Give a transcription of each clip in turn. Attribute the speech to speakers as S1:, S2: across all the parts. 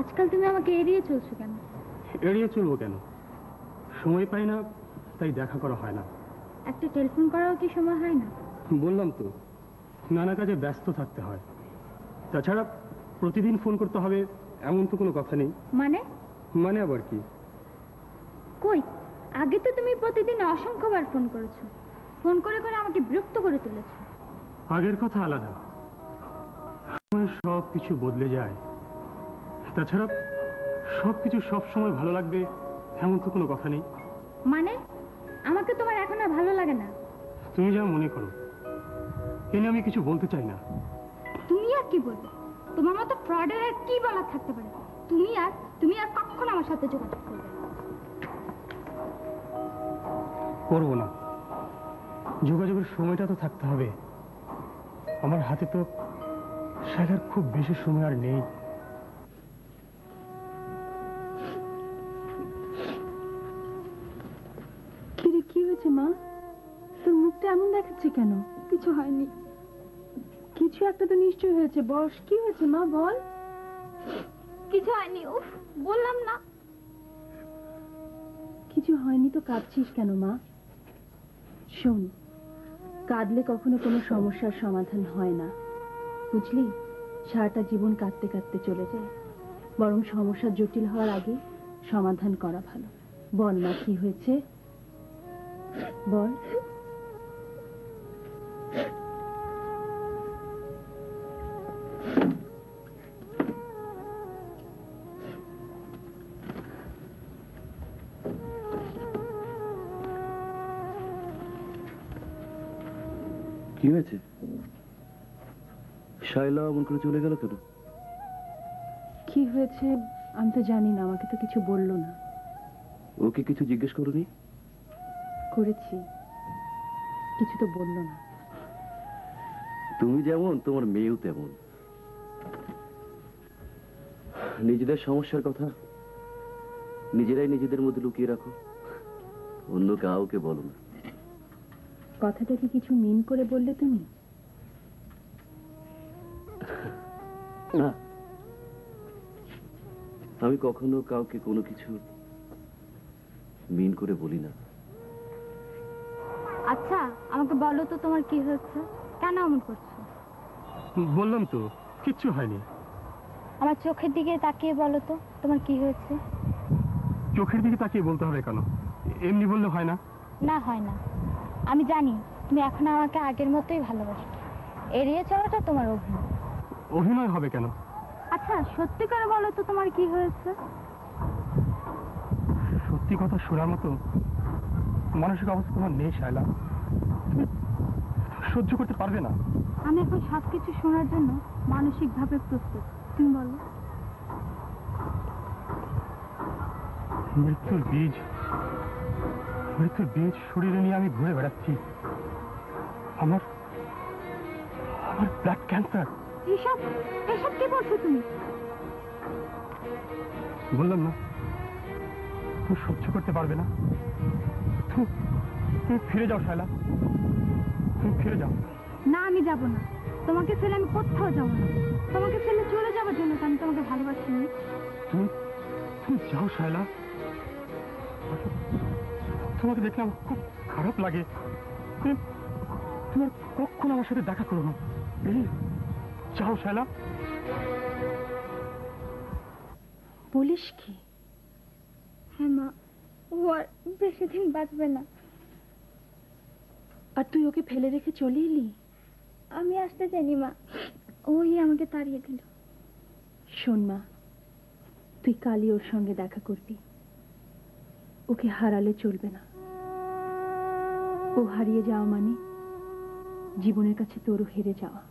S1: আজকাল তুমি আমাকে এড়িয়ে চলছো কেন?
S2: এড়িয়ে চলবো কেন? সময় পাই না, তাই দেখা করা হয় না।
S1: একটা টেলিফোন করাও কি সময় হয় না?
S2: বললাম তো, নানা কাজে ব্যস্ত থাকতে হয়। তাছাড়া প্রতিদিন ফোন করতে হবে এমন তো কোনো কথা নেই। মানে আবার কি?
S1: কই, আগে তো তুমি প্রতিদিন অসংখ্যবার ফোন করেছো। ফোন করে করে আমাকে বিরক্ত করে তুলেছো।
S2: আগের কথা আলাদা, সব কিছু বদলে যায়। তাছাড়া সবকিছু সব সময় ভালো লাগবে এমন তো কোনো কথা নেই।
S1: মানে আমাকে তোমার এখন আর ভালো লাগে না?
S2: তুমি যা মনে করো, এ নিয়ে আমি কিছু বলতে চাই না।
S1: তুমি আর কি বলবে? তোমার মতো ফ্রডের আর কি বলার থাকতে পারে? তুমি আর কখনো আমার সাথে যোগাযোগ করবে না।
S2: করবো না। যোগাযোগের সময়টা তো থাকতে হবে। আমার হাতে তো শালার খুব বেশি সময় আর নেই।
S3: কি হয়েছে মা? তোর মুখটা এমন দেখাচ্ছে কেন?
S1: কিছু হয়নি।
S3: কিছু একটা তো নিশ্চয় হয়েছে। বস, কি হয়েছে মা, বল।
S1: কিছু হয়নি। উফ, বললাম না।
S3: কিছু হয়নি তো কাঁদছিস কেন মা? শোন, কাঁদলে কখনো কোনো সমস্যার সমাধান হয় না, বুঝলি? সারাটা জীবন কাঁদতে কাঁদতে চলে যায়। বরং সমস্যা জটিল হওয়ার আগে সমাধান করা ভালো। বল মা, কি হয়েছে বল।
S4: কি হয়েছে? শাইলা অমন করে চলে গেল কেন?
S3: কি হয়েছে আমি তো জানি না, আমাকে তো কিছু বললো না।
S4: ওকে কিছু জিজ্ঞেস করনি?
S3: করেছি, কিছু তো বললো না।
S4: তুমি যেমন তোমার মেয়েও তেমন। নিজেদের সমস্যার কথা নিজেরাই নিজেদের মধ্যে লুকিয়ে রাখো, অন্য কাউকে বলো না।
S3: কথাটা কি কিছু মিন করে বললে তুমি?
S4: না, আমি কখনো কাউকে কোনো কিছু মিন করে বলি না।
S1: আচ্ছা, আমাকে বলো তো তোমার কি হয়েছে? কেন এমন করছো?
S2: বললাম তো, কিচ্ছু হয়নি।
S1: আমার চোখের দিকে তাকিয়ে বলো তো তোমার কি হয়েছে?
S2: চোখের দিকে তাকিয়ে বলতে হবে কেন? এমনি বললে হয় না?
S1: না, হয় না। আমি জানি তুমি এখন আমাকে আগের মতোই ভালোবাসো। এড়িয়ে চলাটা তোমার অভিনয়।
S2: অভিনয় হবে কেন?
S1: আচ্ছা, সত্যি করে বলো তো তোমার কি হয়েছে?
S2: সত্যি কথা শোনার মতো মানসিক অবস্থা তোমার নেই শায়লা। তুমি সহ্য করতে পারবে না।
S1: আমি এখন সবকিছু শোনার জন্য মানসিকভাবে প্রস্তুত। তুমি বলো।
S2: মৃত্যুর বীজ শরীরে নিয়ে আমি ঘুরে বেড়াচ্ছি। আমার ব্লাড ক্যান্সার।
S1: এসব কি বলছো তুমি?
S2: বললাম না, তুমি সহ্য করতে পারবে না। তুমি ফিরে যাও শায়লা, তুমি ফিরে যাও।
S1: না, আমি যাব না। তোমাকে ছেড়ে আমি কোথাও যাবো না। তোমাকে ছেড়ে চলে যাওয়ার জন্য তো আমি তোমাকে ভালোবাসিনি।
S2: তুমি যাও শায়লা। তোমাকে দেখলে আমার খুব খারাপ লাগে। তোমার কখনো আমার সাথে দেখা করো না, প্লিজ যাও শায়লা।
S3: বলিস কি?
S1: হ্যাঁ মা, ও আর বেশি দিন বাঁচবে না।
S3: আর তুই ওকে ফেলে রেখে চলে এলি?
S1: আমি আসতে চাইনি মা, ওই আমাকে তাড়িয়ে দিল।
S3: শোন মা, তুই কালই ওর সঙ্গে দেখা করবি। ওকে হারালে চলবে না। ও হারিয়ে যাওয়া মানে জীবনের কাছে তোরও হেরে যাওয়া।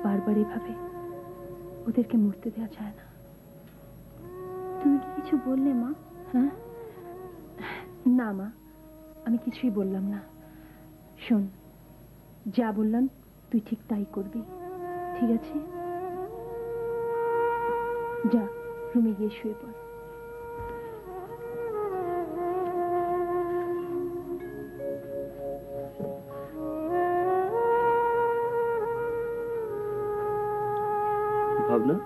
S3: বারবার এভাবে ওদেরকে মরতে দেওয়া যায় না।
S1: তুমি কি কিছু বললে মা?
S3: হ্যাঁ, না মা, আমি কিছুই বললাম না। শোন, যা বললাম তুই ঠিক তাই করবি, ঠিক আছে? যা, রুমে গিয়ে শুয়ে পড়।
S4: ভাবনা,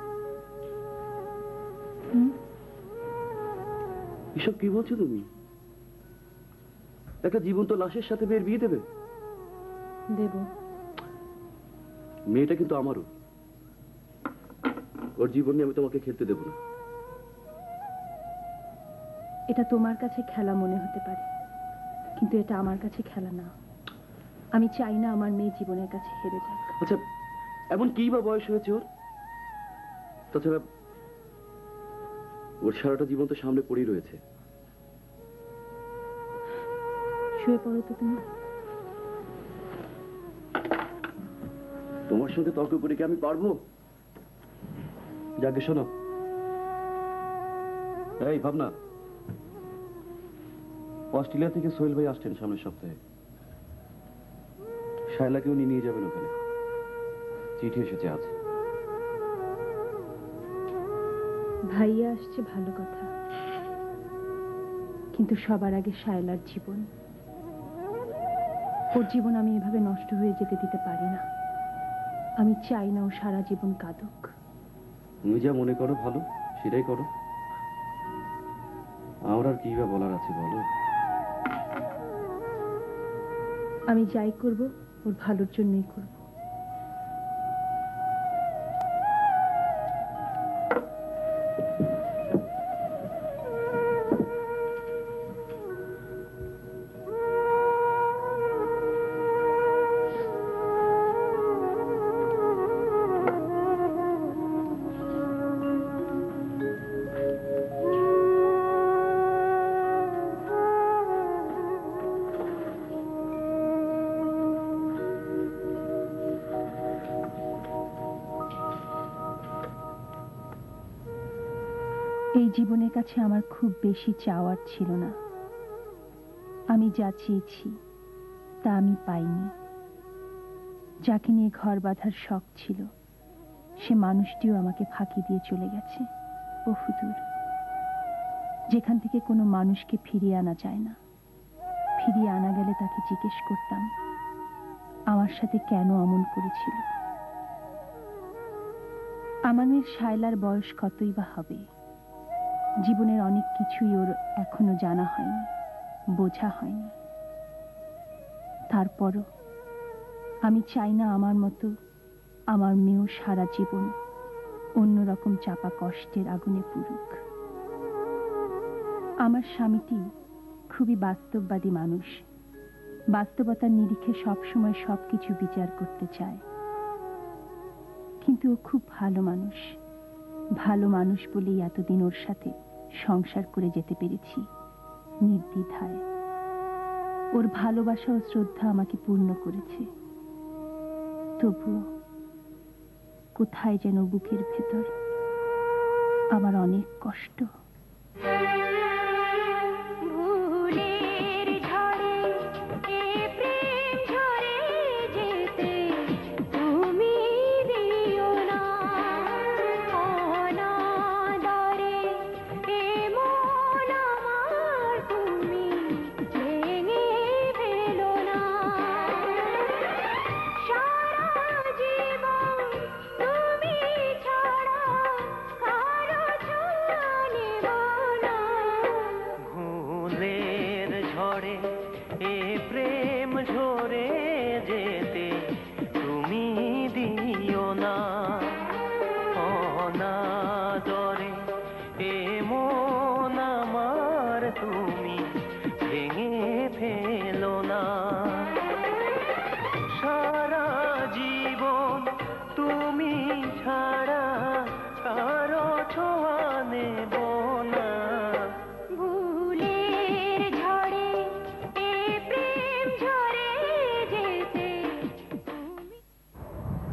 S4: এসব কি বলছো তুমি? একটা জীবন্ত লাশের সাথে মেয়ের বিয়ে দেবে?
S3: দেব।
S4: মেয়েটা কিন্তু আমারও। ওর জীবন নিয়ে আমি তোমাকে খেলতে দেব না।
S3: এটা তোমার কাছে খেলা মনে হতে পারে, কিন্তু এটা আমার কাছে খেলা না। আমি চাই না আমার মেয়ে জীবনের কাছে হেরে যাক।
S4: আচ্ছা, এমন কি বা বয়স হয়েছে ওর? তাছাড়া ওর সারাটা জীবন তো সামনে পড়েই রয়েছে।
S3: শুয়ে পড়ো তো তুমি।
S4: তোমার সঙ্গে তর্ক করে কি আমি পারবো? যাকে শোনো, এই ভাবনা, অস্ট্রেলিয়া থেকে সোহেল ভাই আসছেন সামনের সপ্তাহে। শায়লাকেও নিয়ে যাবেন ওখানে। চিঠি এসেছে আজ।
S3: ভাইয়া আসছে ভালো কথা, কিন্তু সবার আগে শায়লার জীবন। ওর জীবন আমি এভাবে নষ্ট হয়ে যেতে দিতে পারি না। আমি চাই না ও সারা জীবন কাঁদুক।
S4: তুমি যা মনে করো ভালো সেটাই করো। আমার আর কি বা বলার আছে বলো?
S3: আমি যাই করব ওর ভালোর জন্যই করব। এই জীবনের কাছে আমার খুব বেশি চাওয়ার ছিল না। আমি যা চেয়েছি তা আমি পাইনি। যাকে নিয়ে ঘর বাঁধার শখ ছিল, সে মানুষটিও আমাকে ফাঁকি দিয়ে চলে গেছে বহুদূর, যেখান থেকে কোনো মানুষকে ফিরিয়ে আনা যায় না। ফিরিয়ে আনা গেলে তাকে জিজ্ঞেস করতাম আমার সাথে কেন অমন করেছিল। আমার মেয়ের শায়লার বয়স কতই বা হবে। জীবনের অনেক কিছুই ওর এখনো জানা হয়নি, বোঝা হয়নি। তারপরও আমি চাই না আমার মতো আমার মেয়েও সারা জীবন অন্যরকম চাপা কষ্টের আগুনে পুড়ুক। আমার স্বামীটি খুবই বাস্তববাদী মানুষ। বাস্তবতার নিরিখে সবসময় সবকিছু বিচার করতে চায়। কিন্তু ও খুব ভালো মানুষ। ভালো মানুষ বলেই এতদিন ওর সাথে সংসার করে যেতে পেরেছি নির্দ্বিধায়। ওর ভালোবাসা ও শ্রদ্ধা আমাকে পূর্ণ করেছে। তবুও কোথায় যেন বুকের ভেতর আমার অনেক কষ্ট।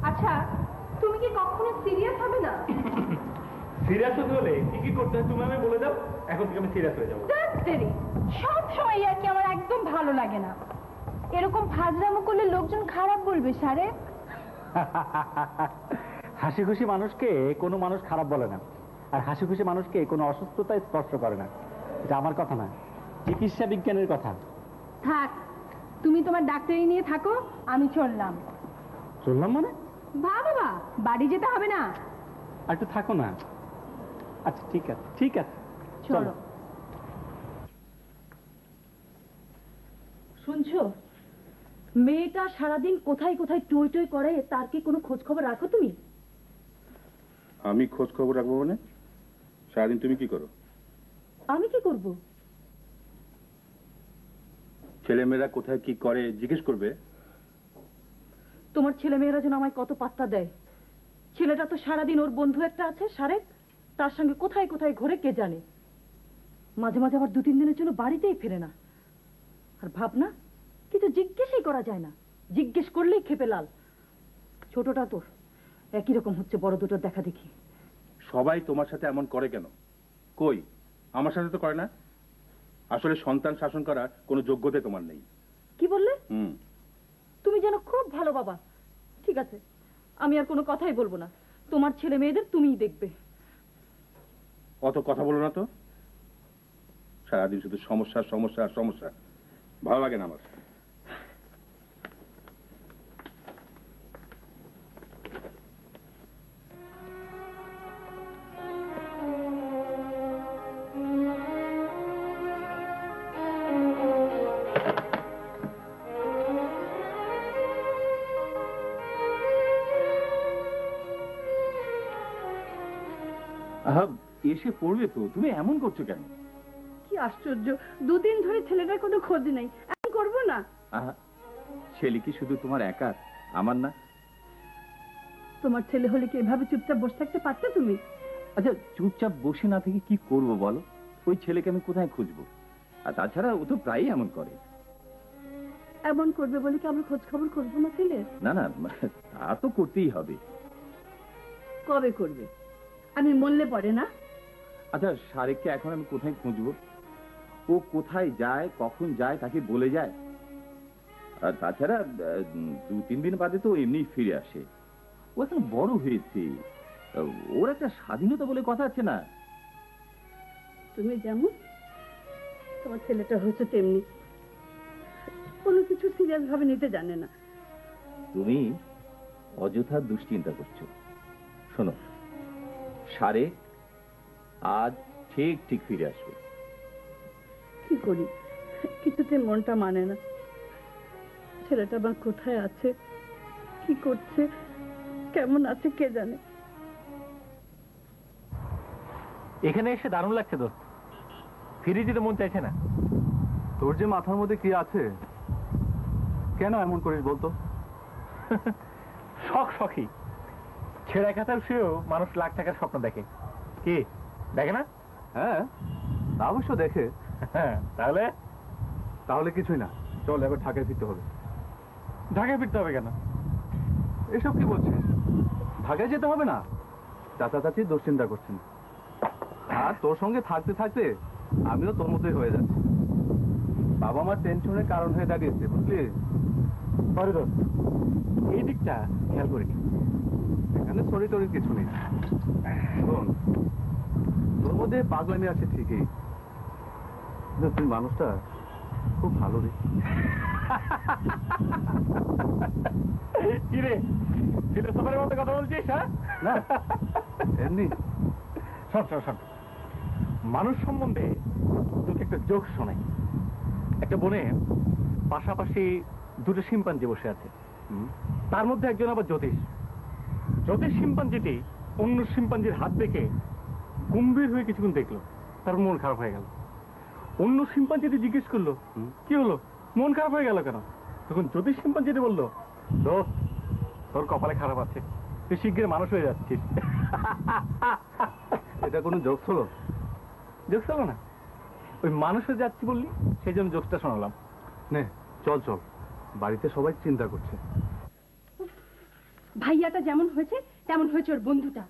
S1: আচ্ছা, তুমি কি কখনো সিরিয়াস হবে না?
S2: সিরিয়াস হতে হলে কি কি করতে হয় তুমি আমি বলে দাও, এখন থেকে আমি সিরিয়াস হয়ে যাবো।
S1: সব সময় আর কি আমার একদম ভালো লাগে না। এরকম ফাজলামো করলে লোকজন খারাপ বলবে সারে।
S5: হাসি খুশি মানুষকে কোনো মানুষ খারাপ বলে না, আর হাসি খুশি মানুষকে কোনো অসুস্থতায় স্পর্শ করে না। এটা আমার কথা না, চিকিৎসা বিজ্ঞানের কথা।
S3: থাক, তুমি তোমার ডাক্তারি নিয়ে থাকো, আমি চললাম।
S5: চললাম মানে?
S3: বাবা, বাড়ি যেতে হবে না?
S5: আর একটু থাকো না। আচ্ছা ঠিক আছে, ঠিক আছে,
S3: চলো। শুনছো, মেয়েটা সারাদিন কোথায় কোথায় টই টই করে, তার কি কোনো খোঁজ খবর রাখো তুমি?
S6: আমি খোঁজ খবর রাখবো মানে? সারাদিন তুমি কি করো?
S3: আমি কি করব?
S6: ছেলেমেয়েরা কোথায় কি করে জিজ্ঞেস করবে?
S3: তোমার ছেলে মেয়েরা যেন আমায় কত পাত্তা দেয়। ছেলেটা তো সারাদিন, ওর বন্ধু একটা আছে সারেক, তার সঙ্গে কোথায় কোথায় ঘোরে কে জানে। মাঝে মাঝে আবার 2-3 দিনের জন্য বাড়িতেই ফেরে না। আর ভাবনা, কিছু জিজ্ঞেসই করা যায় না, জিজ্ঞেস করলেই খেপে লাল। ছোটটা তোর একই রকম হচ্ছে, বড় দুটোর দেখা দেখি।
S6: সবাই তোমার সাথে এমন করে কেন? কই, আমার সাথে তো করে না। আসলে সন্তান শাসন করার কোনো যোগ্যতা তোমার নেই।
S3: কি বললে?
S6: হুম।
S3: তুমি যেন খুব ভালো বাবা। ঠিক আছে, আমি আর কোনো কথাই বলবো না। তোমার ছেলে মেয়েদের তুমিই দেখবে।
S6: অত কথা বলো না তো। সারাদিন শুধু সমস্যা সমস্যা আর সমস্যা। ভালো লাগে না আমার।
S4: এসে পড়বে তো, তুমি এমন করছো কেন?
S3: কি আশ্চর্য, 2 দিন ধরে ছেলেটার কোনো খোঁজ নেই, এমন করবো না?
S4: ছেলে কি শুধু তোমার একার, আমার না?
S3: তোমার ছেলে হলে কি এভাবে চুপচাপ বসে থাকতে পারতে তুমি?
S4: আচ্ছা, চুপচাপ বসে না থেকে কি করব বলো? ওই ছেলেকে আমি কোথায় খুঁজবো? আর তাছাড়া ও তো প্রায়ই এমন করে।
S3: এমন করবে বলে কি আমরা খোঁজ খবর করবো না ছেলে?
S4: না না, তা তো করতেই হবে।
S3: কবে করবে? আমি মরলে পড়ে না?
S4: আচ্ছা, শারেককে এখন আমি কোথায় খুঁজবো? ও কোথায় যায়, কখন যায়, তাকে বলে যায়? আর তাছাড়া 2-3 দিন বাদে তো এমনি ফিরে আসে। ও এখন বড় হয়েছে, ওর একটা স্বাধীনতা বলে কথা আছে না?
S3: তুমি যেমন, তোমার ছেলেটা হচ্ছে তেমনি, কোনো কিছু সিরিয়াস ভাবে নিতে জানে না।
S4: তুমি অযথা দুশ্চিন্তা করছো। শোনো, শারেক আজ ঠিক ঠিক ফিরে আসবে।
S3: কি করি, কিছুতে মনটা মানে না। ছেলেটা আবার কোথায় আছে, কি করছে, কেমন আছে কে জানে।
S5: এখানে এসে দারুণ লাগছে তো, ফিরে যেতে মন চাইছে না। তোর যে মাথার মধ্যে কি আছে, কেন এমন করিস বলতো? শখ শখই, ছেঁড়া খাতার শুয়েও মানুষ লাখ টাকার স্বপ্ন দেখে। কি দেখে না?
S2: হ্যাঁ, তা অবশ্য দেখে।
S5: তাহলে
S2: তাহলে কিছুই না, চল এবার ঢাকায় ফিরতে হবে।
S5: ঢাকায় ফিরতে হবে কেন?
S2: এসব কি বলছিস? ঢাকায় যেতে হবে না? চাচা চাচি দুশ্চিন্তা করছেন, আর তোর সঙ্গে থাকতে থাকতে আমিও তোর মতোই হয়ে যাচ্ছি। বাবা মার টেনশনের কারণ হয়ে দাঁড়িয়েছে, বুঝলি?
S5: সরি দোস্ত, এই দিকটা খেয়াল করিনি।
S2: এখানে সরি টরির কিছু নেই। শোন, তোর মধ্যে পাগলামি আছে ঠিকই, কিন্তু তুই মানুষটা খুব ভালো রে।
S5: কি রে, ফিলোসফারের মতো কথা বলছিস? হ্যাঁ
S2: না, এমনি।
S5: শোন শোন শোন, মানুষ সম্বন্ধে তোকে একটা জোক শোনাই। একটা বনে পাশাপাশি 2টো শিম্পাঞ্জি বসে আছে, তার মধ্যে একজন আবার জ্যোতিষ। জ্যোতিষ শিম্পাঞ্জিটি অন্য শিম্পাঞ্জির হাত দেখে গম্ভীর হয়ে কিছুক্ষণ দেখলো, তার মন খারাপ হয়ে গেল। অন্য শিম্পাঞ্জিটি জিজ্ঞেস করলো, কি হলো, মন খারাপ হয়ে গেল কেন? তখন জ্যোতিষ শিম্পাঞ্জিটি বললো, দোস্ত, তোর কপালে খারাপ আছে, তুই শীঘ্র মানুষ হয়ে যাচ্ছিস।
S2: এটা কোনো জোকস হলো?
S5: জোকস হলো না, ওই মানুষ হয়ে যাচ্ছি বললি, সেই জন্য জোকসটা শোনালাম।
S2: নে চল চল, বাড়িতে সবাই চিন্তা করছে।
S3: ভাইয়াটা যেমন হয়েছে তেমন হয়েছে ওর বন্ধুটা।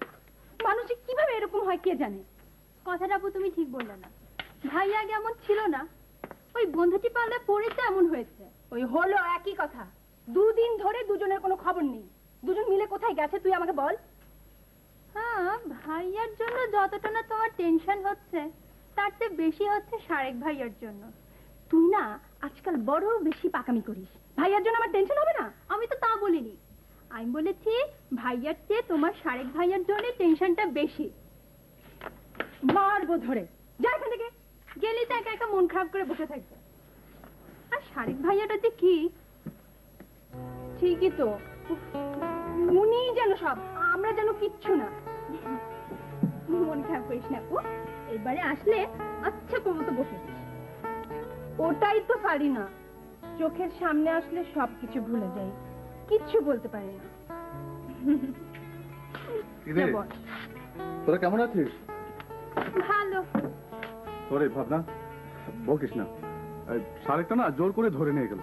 S3: মানুষ কিভাবে এরকম হয় কে জানে।
S1: কথাটা আপু তুমি ঠিক বললে না। ভাই আগে এমন ছিল না, ওই বন্ধুটি পাল্লা পড়েছে এমন হয়েছে।
S3: ওই হলো একই কথা। 2 দিন ধরে দুজনের কোনো খবর নেই। দুজন মিলে কোথায় গেছে তুই আমাকে বল।
S1: হ্যাঁ, ভাইয়ার জন্য যতটা না তোমার টেনশন হচ্ছে, তার চেয়ে বেশি হচ্ছে শারেক ভাইয়ার জন্য।
S3: তুই না আজকাল বড় বেশি পাকামি করিস। ভাইয়ার জন্য আমার টেনশন হবে না?
S1: আমি তো তা বলিনি, আমি বলেছি ভাইয়ার চেয়ে তোমার শারেক ভাইয়ার জন্য টেনশনটা বেশি। মারবো ধরে, যা এখান থেকে। গেলি তো একা একা মন খারাপ করে বসে থাকবে। আর শারেক ভাইয়াটা যে কি, ঠিকই তো, উনি যেন সব, আমরা যেন কিচ্ছু না। মন খারাপ করিস না আপু, এবারে আসলে আচ্ছা কমতো বসে। ওটাই তো পারি না, চোখের সামনে আসলে সবকিছু ভুলে যাই, কিচ্ছু বলতে পারি না।
S2: কিরে, তোরা কেমন আছিস?
S1: ভালো।
S2: তোরে ভাবনা বকিস না, শারেকটা না জোর করে ধরে নিয়ে গেল।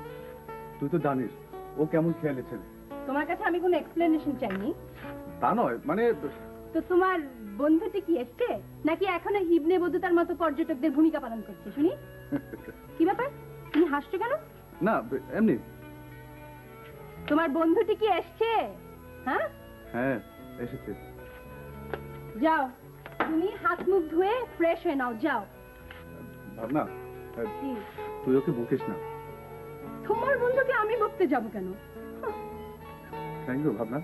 S2: তুই তো জানিস ও কেমন খেয়ালি ছেলে।
S1: তোমার কাছে আমি কোনো এক্সপ্লেনেশন চাইনি।
S2: তা নয়, মানে
S1: তো তোমার বন্ধুটি কি এসছে নাকি এখনো হিবনে বধূতার মতো পর্যটকদের ভূমিকা পালন করছে? শুনি কি ব্যাপার, তুমি হাসছো কেন?
S2: না এমনি।
S1: তোমার বন্ধুটি কি এসছে? হ্যাঁ
S2: হ্যাঁ এসেছে।
S1: যাও, তুমি হাত মুখ ধুয়ে ফ্রেশ হয়ে নাও, যাও।
S2: ভাবনা
S1: কি?
S2: তুই ওকে বকিস না।
S1: তোমার বন্ধুকে আমি বকতে যাব কেন?
S2: থ্যাংক ইউ ভাবনা।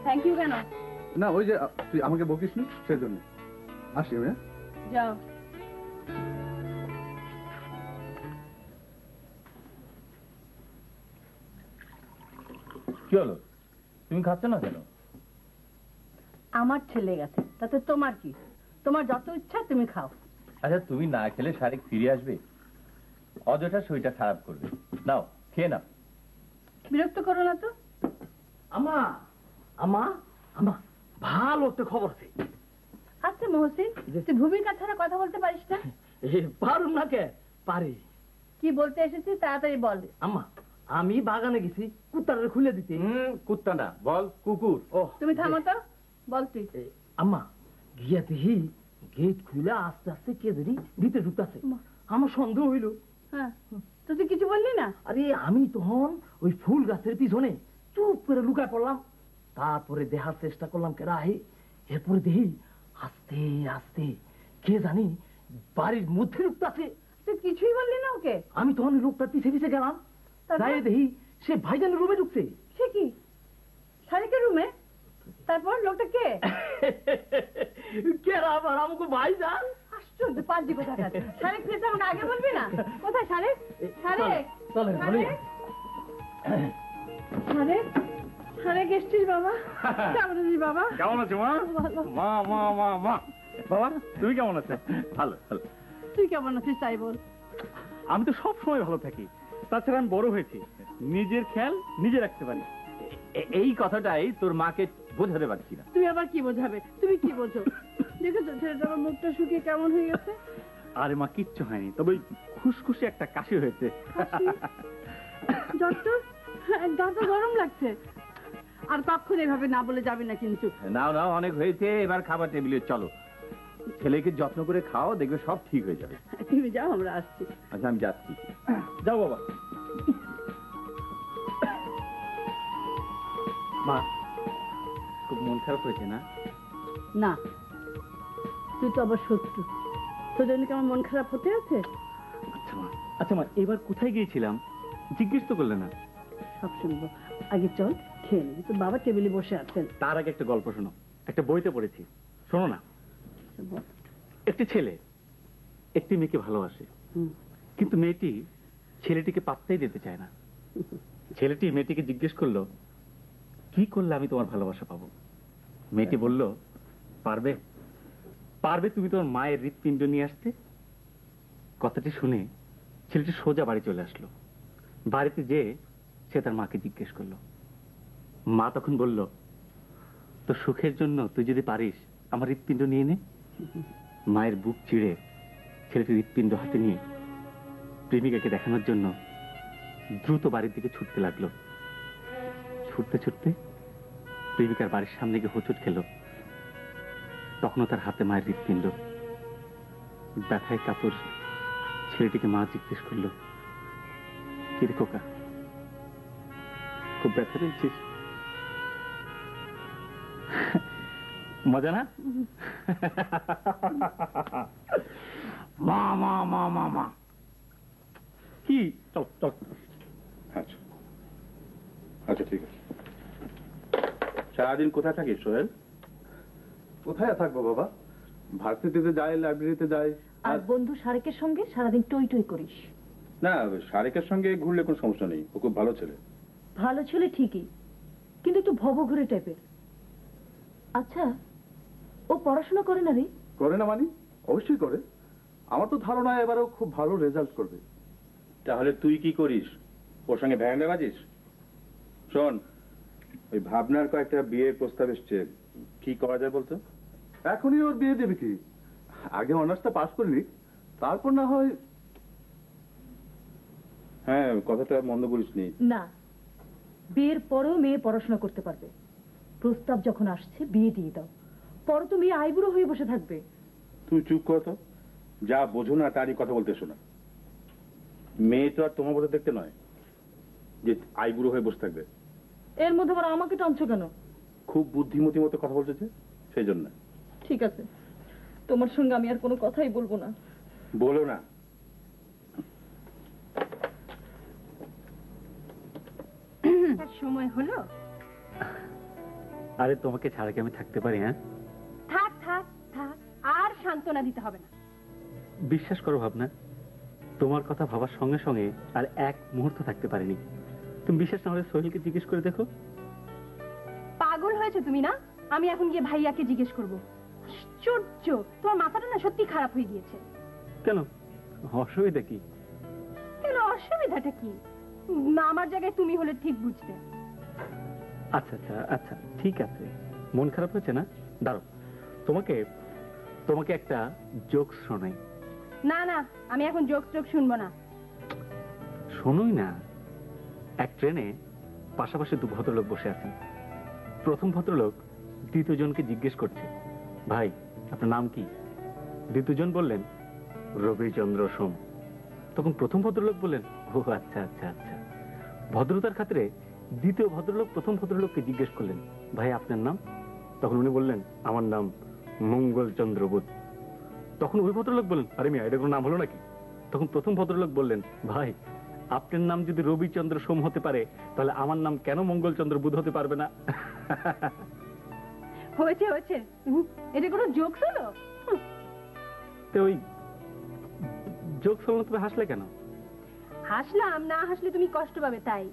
S1: থ্যাংক ইউ কেন?
S2: না ওই যে তুই আমাকে বকিস নি সেজন্য। আসি আমি।
S1: যাও।
S4: কি হলো, তুমি খাচ্ছ না কেন?
S3: আমার ছেলে গেছে, তাতে তোমার কি? তোমার যত ইচ্ছা তুমি খাও।
S4: আচ্ছা, তুমি না খেলে শারেক ফিরে আসবে, অযথা শরীরটা খারাপ করবে। নাও খেয়ে নাও।
S3: বিরক্ত করো না তো।
S5: আমা আমা আমা, ভালো একটা খবর আছে।
S3: আচ্ছা মহসিন, তুই ভূমিকা ছাড়া কথা বলতে পারিস না?
S5: পারুম না কে? পারি।
S3: কি বলতে এসেছিস তাড়াতাড়ি বল।
S5: আম্মা, আমি বাগানে গেছি কুত্তারে খুলে দিতে।
S4: কুত্তা না, বল কুকুর।
S5: ও
S3: তুমি থামো তো, বল তুই।
S5: আম্মা, গিয়া দেখি গেট খুলে আস্তে আস্তে কে ধরি ভিতরে ঢুকতেছে। আমার সন্দেহ হইল।
S3: হ্যাঁ, তো তুই কিছু বললি না?
S5: আরে আমি তখন ওই ফুল গাছের পিছনে চুপ করে লুকায় পড়লাম। তারপরে দেখার চেষ্টা করলাম কেরা আহে। এরপরে দেখি আস্তে আস্তে কে জানি বাড়ির মধ্যে ঢুকতেছে।
S3: তুই কিছুই বললি না ওকে?
S5: আমি তখন লোকটার পিছে পিছে গেলাম,
S3: তারপর?
S5: যাই দেখি সে ভাইজানের রুমে ঢুকছে।
S3: সে কি, শারিকের রুমে? তারপর লোকটা কে?
S5: কেরা আবার আমাকে ভাইজান?
S3: আশ্চর্য, পাঁচজি কোথাকার। শারিক পেয়েছে আমাকে আগে বলবি না? কোথায় শারিক? শারিক,
S5: চলেন
S3: শারিক, শারিক, শারিক এসছিস বাবা? কেমন আছিস বাবা?
S6: কেমন আছো মা?
S3: ভালো।
S6: মা মা মা মা, বাবা তুমি কেমন আছো?
S4: ভালো ভালো।
S3: তুই কেমন আছিস তাই বল।
S6: আমি তো সব সময় ভালো থাকি, তাছাড়া আমি বড় হয়েছি, নিজের খেয়াল নিজে রাখতে পারি।
S4: এই কথাটাই তোর মাকে বোঝাতে পারছি না।
S3: তুই আবার কি বোঝাবে? তুমি কি বোঝো? দেখেছো ছেলেটা আমার মুখটা শুকিয়ে কেমন হয়ে গেছে?
S6: আরে মা, কিচ্ছু হয়নি, তবে ওই খুশখুশে একটা কাশি হয়েছে।
S3: ডক্টর, গা তো গরম লাগছে। আর কখন এভাবে না বলে যাবে না কিন্তু।
S4: নাও নাও, অনেক হয়েছে, এবার খাবার টেবিলে চলো। ছেলেকে যত্ন করে খাও, দেখবে সব ঠিক হয়ে যাবে।
S3: তুমি যাও, আমরা আসছি।
S4: আচ্ছা আমি যাচ্ছি।
S6: যাও বাবা। মা, খুব মন খারাপ হয়েছে না?
S3: না, তুই তো আবার শত্রু, তোর জন্য কি আমার মন খারাপ হতে আছে?
S6: আচ্ছা মা, এবার কোথায় গিয়েছিলাম জিজ্ঞেস তো করলে না।
S3: সব শুনবো, আগে চল খেয়ে নিবি। তোর বাবা টেবিলে বসে আছেন।
S6: তার আগে একটা গল্প শোনো, একটা বইতে পড়েছি, শোনো না। একটি ছেলে একটি মেয়েকে ভালোবাসে, কিন্তু মেয়েটি ছেলেটিকে পাত্তাই দিতে চায় না। ছেলেটি মেয়েটিকে জিজ্ঞেস করলো, কি করলে আমি তোমার ভালোবাসা পাবো? মেয়েটি বলল, পারবে পারবে তুমি তোমার মায়ের হৃৎপিণ্ড নিয়ে আসতে? কথাটি শুনে ছেলেটি সোজা বাড়ি চলে আসলো। বাড়িতে যেয়ে সে তার মাকে জিজ্ঞেস করলো। মা তখন বলল, তো সুখের জন্য তুই যদি পারিস আমার হৃৎপিণ্ড নিয়ে নে। মায়ের বুক চিড়ে ছেলেটি হৃৎপিণ্ড হাতে নিয়ে প্রেমিকাকে দেখানোর জন্য দ্রুত বাড়ির দিকে ছুটতে লাগলো। ছুটতে ছুটতে প্রেমিকার বাড়ির সামনে গিয়ে হোঁচট খেলো। তখনও তার হাতে মায়ের হৃৎপিণ্ড। ব্যথায় কাতর ছেলেটিকে মা জিজ্ঞেস করলো, কি রে খোকা, খুব ব্যথা পেয়েছিস? মজা না? মা মা মা মা মা, কি? চল চল।
S2: আচ্ছা আচ্ছা ঠিক আছে।
S4: সারাদিন কোথায় থাকিস সোহেল?
S2: কোথায় থাকবো বাবা? ভার্সিটিতে যাই, লাইব্রেরিতে যাই।
S7: আর বন্ধু শারেকের সঙ্গে সারাদিন টই টই করিস।
S4: না, শারিকের সঙ্গে ঘুরলে কোনো সমস্যা নেই, ও খুব ভালো ছেলে।
S7: ভালো ছেলে ঠিকই, কিন্তু একটু ভবঘুরে টাইপের। আচ্ছা, ও পড়াশোনা করে না রে?
S2: করে না মানে? অবশ্যই করে। আমার তো ধারণা এবারেও খুব ভালো রেজাল্ট করবে।
S4: তাহলে তুই কি করিস? ওর সঙ্গে ভ্যান্ডা বাজিস? শোন, ওই ভাবনার কয়েকটা বিয়ের প্রস্তাব এসছে, কি করা যায় বলতো?
S2: এখনই ওর বিয়ে দেবে কি? আগে অনার্সটা পাস করিনি, তারপর না হয়।
S4: হ্যাঁ, কথাটা মন্দ বলিসনি।
S7: না, বিয়ের পরেও মেয়ে পড়াশোনা করতে পারবে। প্রস্তাব যখন আসছে বিয়ে দিয়ে দাও, পরে তো মেয়ে আইবুড়ো হয়ে বসে থাকবে।
S4: তুই চুপ কর তো, যা বোঝো না তারই কথা বলতে শোনা। মেয়ে তো আর তোমার মতো দেখতে নয় যে আইবুড়ো হয়ে বসে থাকবে।
S7: এর মধ্যে আবার আমাকে টানছো কেন?
S4: খুব বুদ্ধিমতী মতো কথা বলতেছে, সেই জন্য।
S7: ঠিক আছে, তোমার সঙ্গে আমি আর কোনো কথাই বলবো না।
S4: বলো না।
S1: সময় হলো।
S6: আরে তোমাকে ছাড়া কি আমি থাকতে পারি? হ্যাঁ,
S1: থাক থাক থাক, আর সান্ত্বনা দিতে হবে না।
S6: বিশ্বাস করো ভাবনা, তোমার কথা ভাবার সঙ্গে সঙ্গে আর এক মুহূর্ত থাকতে পারিনি। তুমি বিশ্বাস না হলে সোহেলকে জিজ্ঞেস করে দেখো।
S1: পাগল হয়েছে তুমি না? আমি এখন গিয়ে ভাইয়াকে জিজ্ঞেস করবো? আশ্চর্য, তোমার মাথাটা না সত্যি খারাপ হয়ে গিয়েছে।
S6: কেন, অসুবিধা কি?
S1: কেন, অসুবিধাটা কি? না, আমার জায়গায় তুমি হলে ঠিক বুঝতে।
S6: আচ্ছা আচ্ছা আচ্ছা, ঠিক আছে, মন খারাপ হচ্ছে না? দাঁড়ো, তোমাকে তোমাকে একটা জোকস শোনাই।
S1: না না, আমি এখন জোক টোক শুনবো না।
S6: শোনোই না। এক ট্রেনে পাশাপাশি দু ভদ্রলোক বসে আছেন। প্রথম ভদ্রলোক দ্বিতীয় জনকে জিজ্ঞেস করছে, ভাই আপনার নাম কি? দ্বিতীয় জন বললেন, রবিচন্দ্র সোম। তখন প্রথম ভদ্রলোক বললেন, ও আচ্ছা আচ্ছা আচ্ছা। ভদ্রতার খাতিরে দ্বিতীয় ভদ্রলোক প্রথম ভদ্রলোককে জিজ্ঞেস করলেন, ভাই আপনার নাম? তখন উনি বললেন, আমার নাম মঙ্গলচন্দ্র বুধ। তখন ওই ভদ্রলোক বললেন, আরে মিয়া, এটা কোনো নাম হলো নাকি? তখন প্রথম ভদ্রলোক বললেন, ভাই আপনার নাম যদি রবিচন্দ্র সোম হতে পারে, তাহলে আমার নাম কেন মঙ্গলচন্দ্র বুধ হতে পারবে না?
S1: হয়েছে হয়েছে, এটা কোনো জোক হলো?
S6: তো ওই জোক শুনলে তুমি হাসলে কেন?
S1: হাসলাম, না হাসলে তুমি কষ্ট পাবে তাই।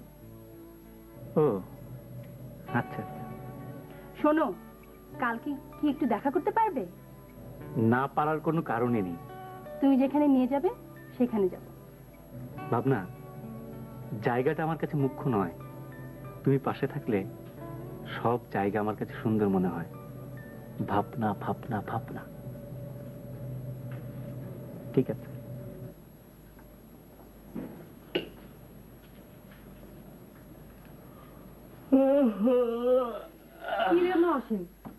S6: ও আচ্ছা আচ্ছা।
S1: শোনো, কালকে কি একটু দেখা করতে পারবে?
S6: না পারার কোনো কারণই নেই।
S1: তুমি যেখানে নিয়ে যাবে সেখানে যাব।
S6: ভাবনা, জায়গাটা আমার কাছে মুখ্য নয়, তুমি পাশে থাকলে সব জায়গা আমার কাছে সুন্দর মনে হয়। ভাবনা ভাবনা ভাবনা। ঠিক আছে।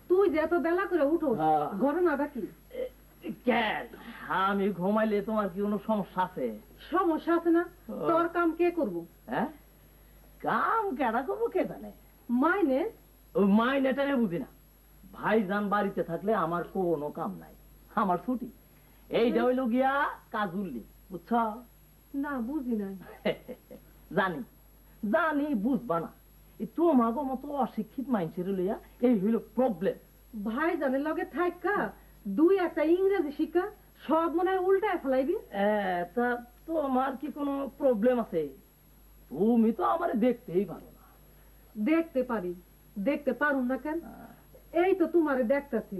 S7: তুই যে এত বেলা করে উঠো, ঘটনাটা কি?
S8: কেন, আমি ঘুমাইলে তোমার কি কোনো সমস্যা আছে?
S7: সমস্যা আছে না? তোর কাম কে করবো?
S8: হ্যাঁ, কাম কেনা করবো কে জানে?
S7: মাইনে?
S8: ওই মাইনেটারে বুঝি না। ভাইজান বাড়িতে থাকলে আমার কোনো কাম নাই, আমার ছুটি। এইটা হইল গিয়া কাজুল্লি, বুঝছ?
S7: না, বুঝি নাই।
S8: জানি জানি, বুঝবা না। তোমাকে মতো অশিক্ষিত মানুষের লইয়া এই হইল প্রবলেম।
S7: ভাই জানের লগে থাকা দুই একটা ইংরেজি শিক্ষা সব মনে হয় উল্টায় ফেলাইবি।
S8: তা তোমার কি কোনো প্রবলেম আছে? তুমি তো আমার দেখতেই পারো না।
S7: দেখতে পারি, দেখতে পারুন না কেন? এই তো তোমারে দেখতেছি।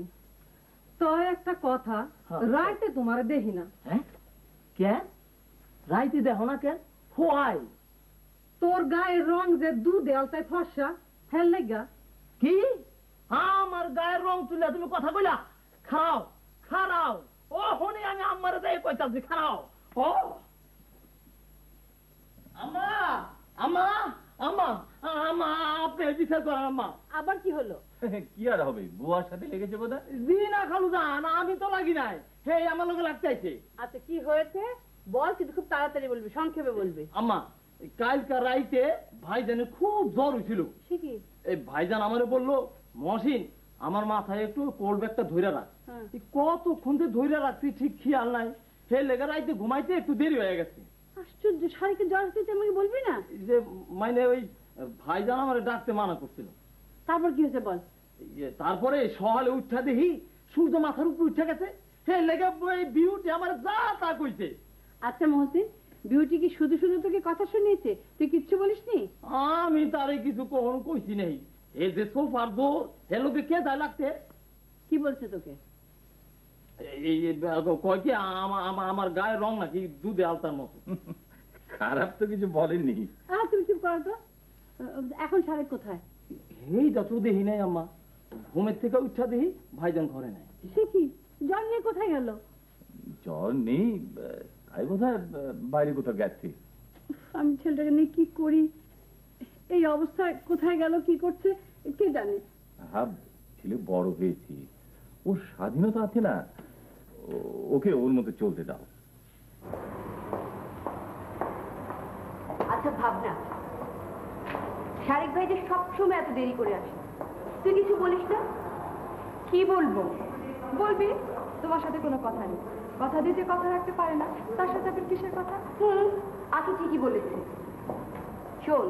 S7: তো একটা কথা, রাইতে তোমারে দেখি না।
S8: হ্যাঁ, কেন রাইতে দেখো না কেন? হোয়াই?
S7: তোর গায়ের রং যে দুধ দেয়ালতায় ফর্সা, ফেল লাগা।
S8: কি আমার গায়ের রং তুলে তুমি কথা কইলা? খাও খারাও, ও হনে আমি আম্মারে যাই কইতাছি, খারাও। ও আম্মা, আম্মা, আম্মা, আম্মা, আপনি বিচার করেন আম্মা।
S7: আবার কি হলো?
S4: কি আর হবে, বুয়ার সাথে লেগেছে বোধহয়।
S8: জি না খালু জান, আমি তো লাগি নাই, হে আমার লগে লাগতেছে।
S7: আচ্ছা, কি হয়েছে বল, কিন্তু খুব তাড়াতাড়ি বলবি, সংক্ষেপে বলবি।
S8: আম্মা, কালকার রাইতে ভাইজানের খুব জ্বর হয়েছিল।
S7: ঠিকই।
S8: এই ভাইজান আমারে বললো, মহসিন আমার মাথায় একটু কোল্ড ব্যাগটা ধইরা রাখ। কতক্ষণ থেকে ধইরা রাখছি ঠিক খেয়াল নাই, সে লেগে রাইতে ঘুমাইতে একটু দেরি হয়ে গেছে।
S7: আশ্চর্য, শাড়িকে জ্বর হচ্ছে আমাকে বলবি না?
S8: যে মানে ওই ভাইজান আমারে ডাকতে মানা করছিল।
S3: তারপর কি হয়েছে বল।
S8: তারপরে সকালে উঠা দেখি সূর্য মাথার উপর উঠে গেছে, হে লেগে বিউটি আমার যা তা কইছে।
S3: আচ্ছা মহসিন, বিউটি কি শুধু শুধু তোকে কথা শুনিয়েছে, তুই কিচ্ছু বলিসনি?
S8: আমি তারে কিছু কখন কইছি নাই। এই যে সোফার দোর হে লোকে কে দায় লাগতে,
S3: কি বলছে তোকে?
S8: কয় কি আমার গায়ের রং নাকি দুধে আলতার মতো।
S4: খারাপ তো কিছু বলেননি।
S3: তুমি চুপ করো তো। এখন সারেক কোথায়?
S8: এইটা তো দেখি নাই আম্মা, ঘুমের থেকে উঠা দেখি ভাইজান ঘরে নাই।
S3: সে কি, জন নিয়ে কোথায় গেল?
S4: জ্বর নেই, তাই কোথায় বাইরে কোথাও গেছে।
S3: আমি ছেলেটাকে নিয়ে কি করি, এই অবস্থায় কোথায় গেল, কি করছে কে জানে।
S4: হ্যাঁ, ছেলে বড় হয়েছি, ওর স্বাধীনতা আছে না, ওকে ওর মতো চলতে দাও।
S3: আচ্ছা ভাবনা, শারিক ভাই যে সবসময় এত দেরি করে আসে, তুই কিছু বলিস না?
S1: কি বলবো? বলবি তোমার সাথে কোনো কথা নেই, কথা দিয়ে যে কথা রাখতে পারে না তার সাথে আবার কিসের কথা?
S3: আকি ঠিকই বলেছে। শোন,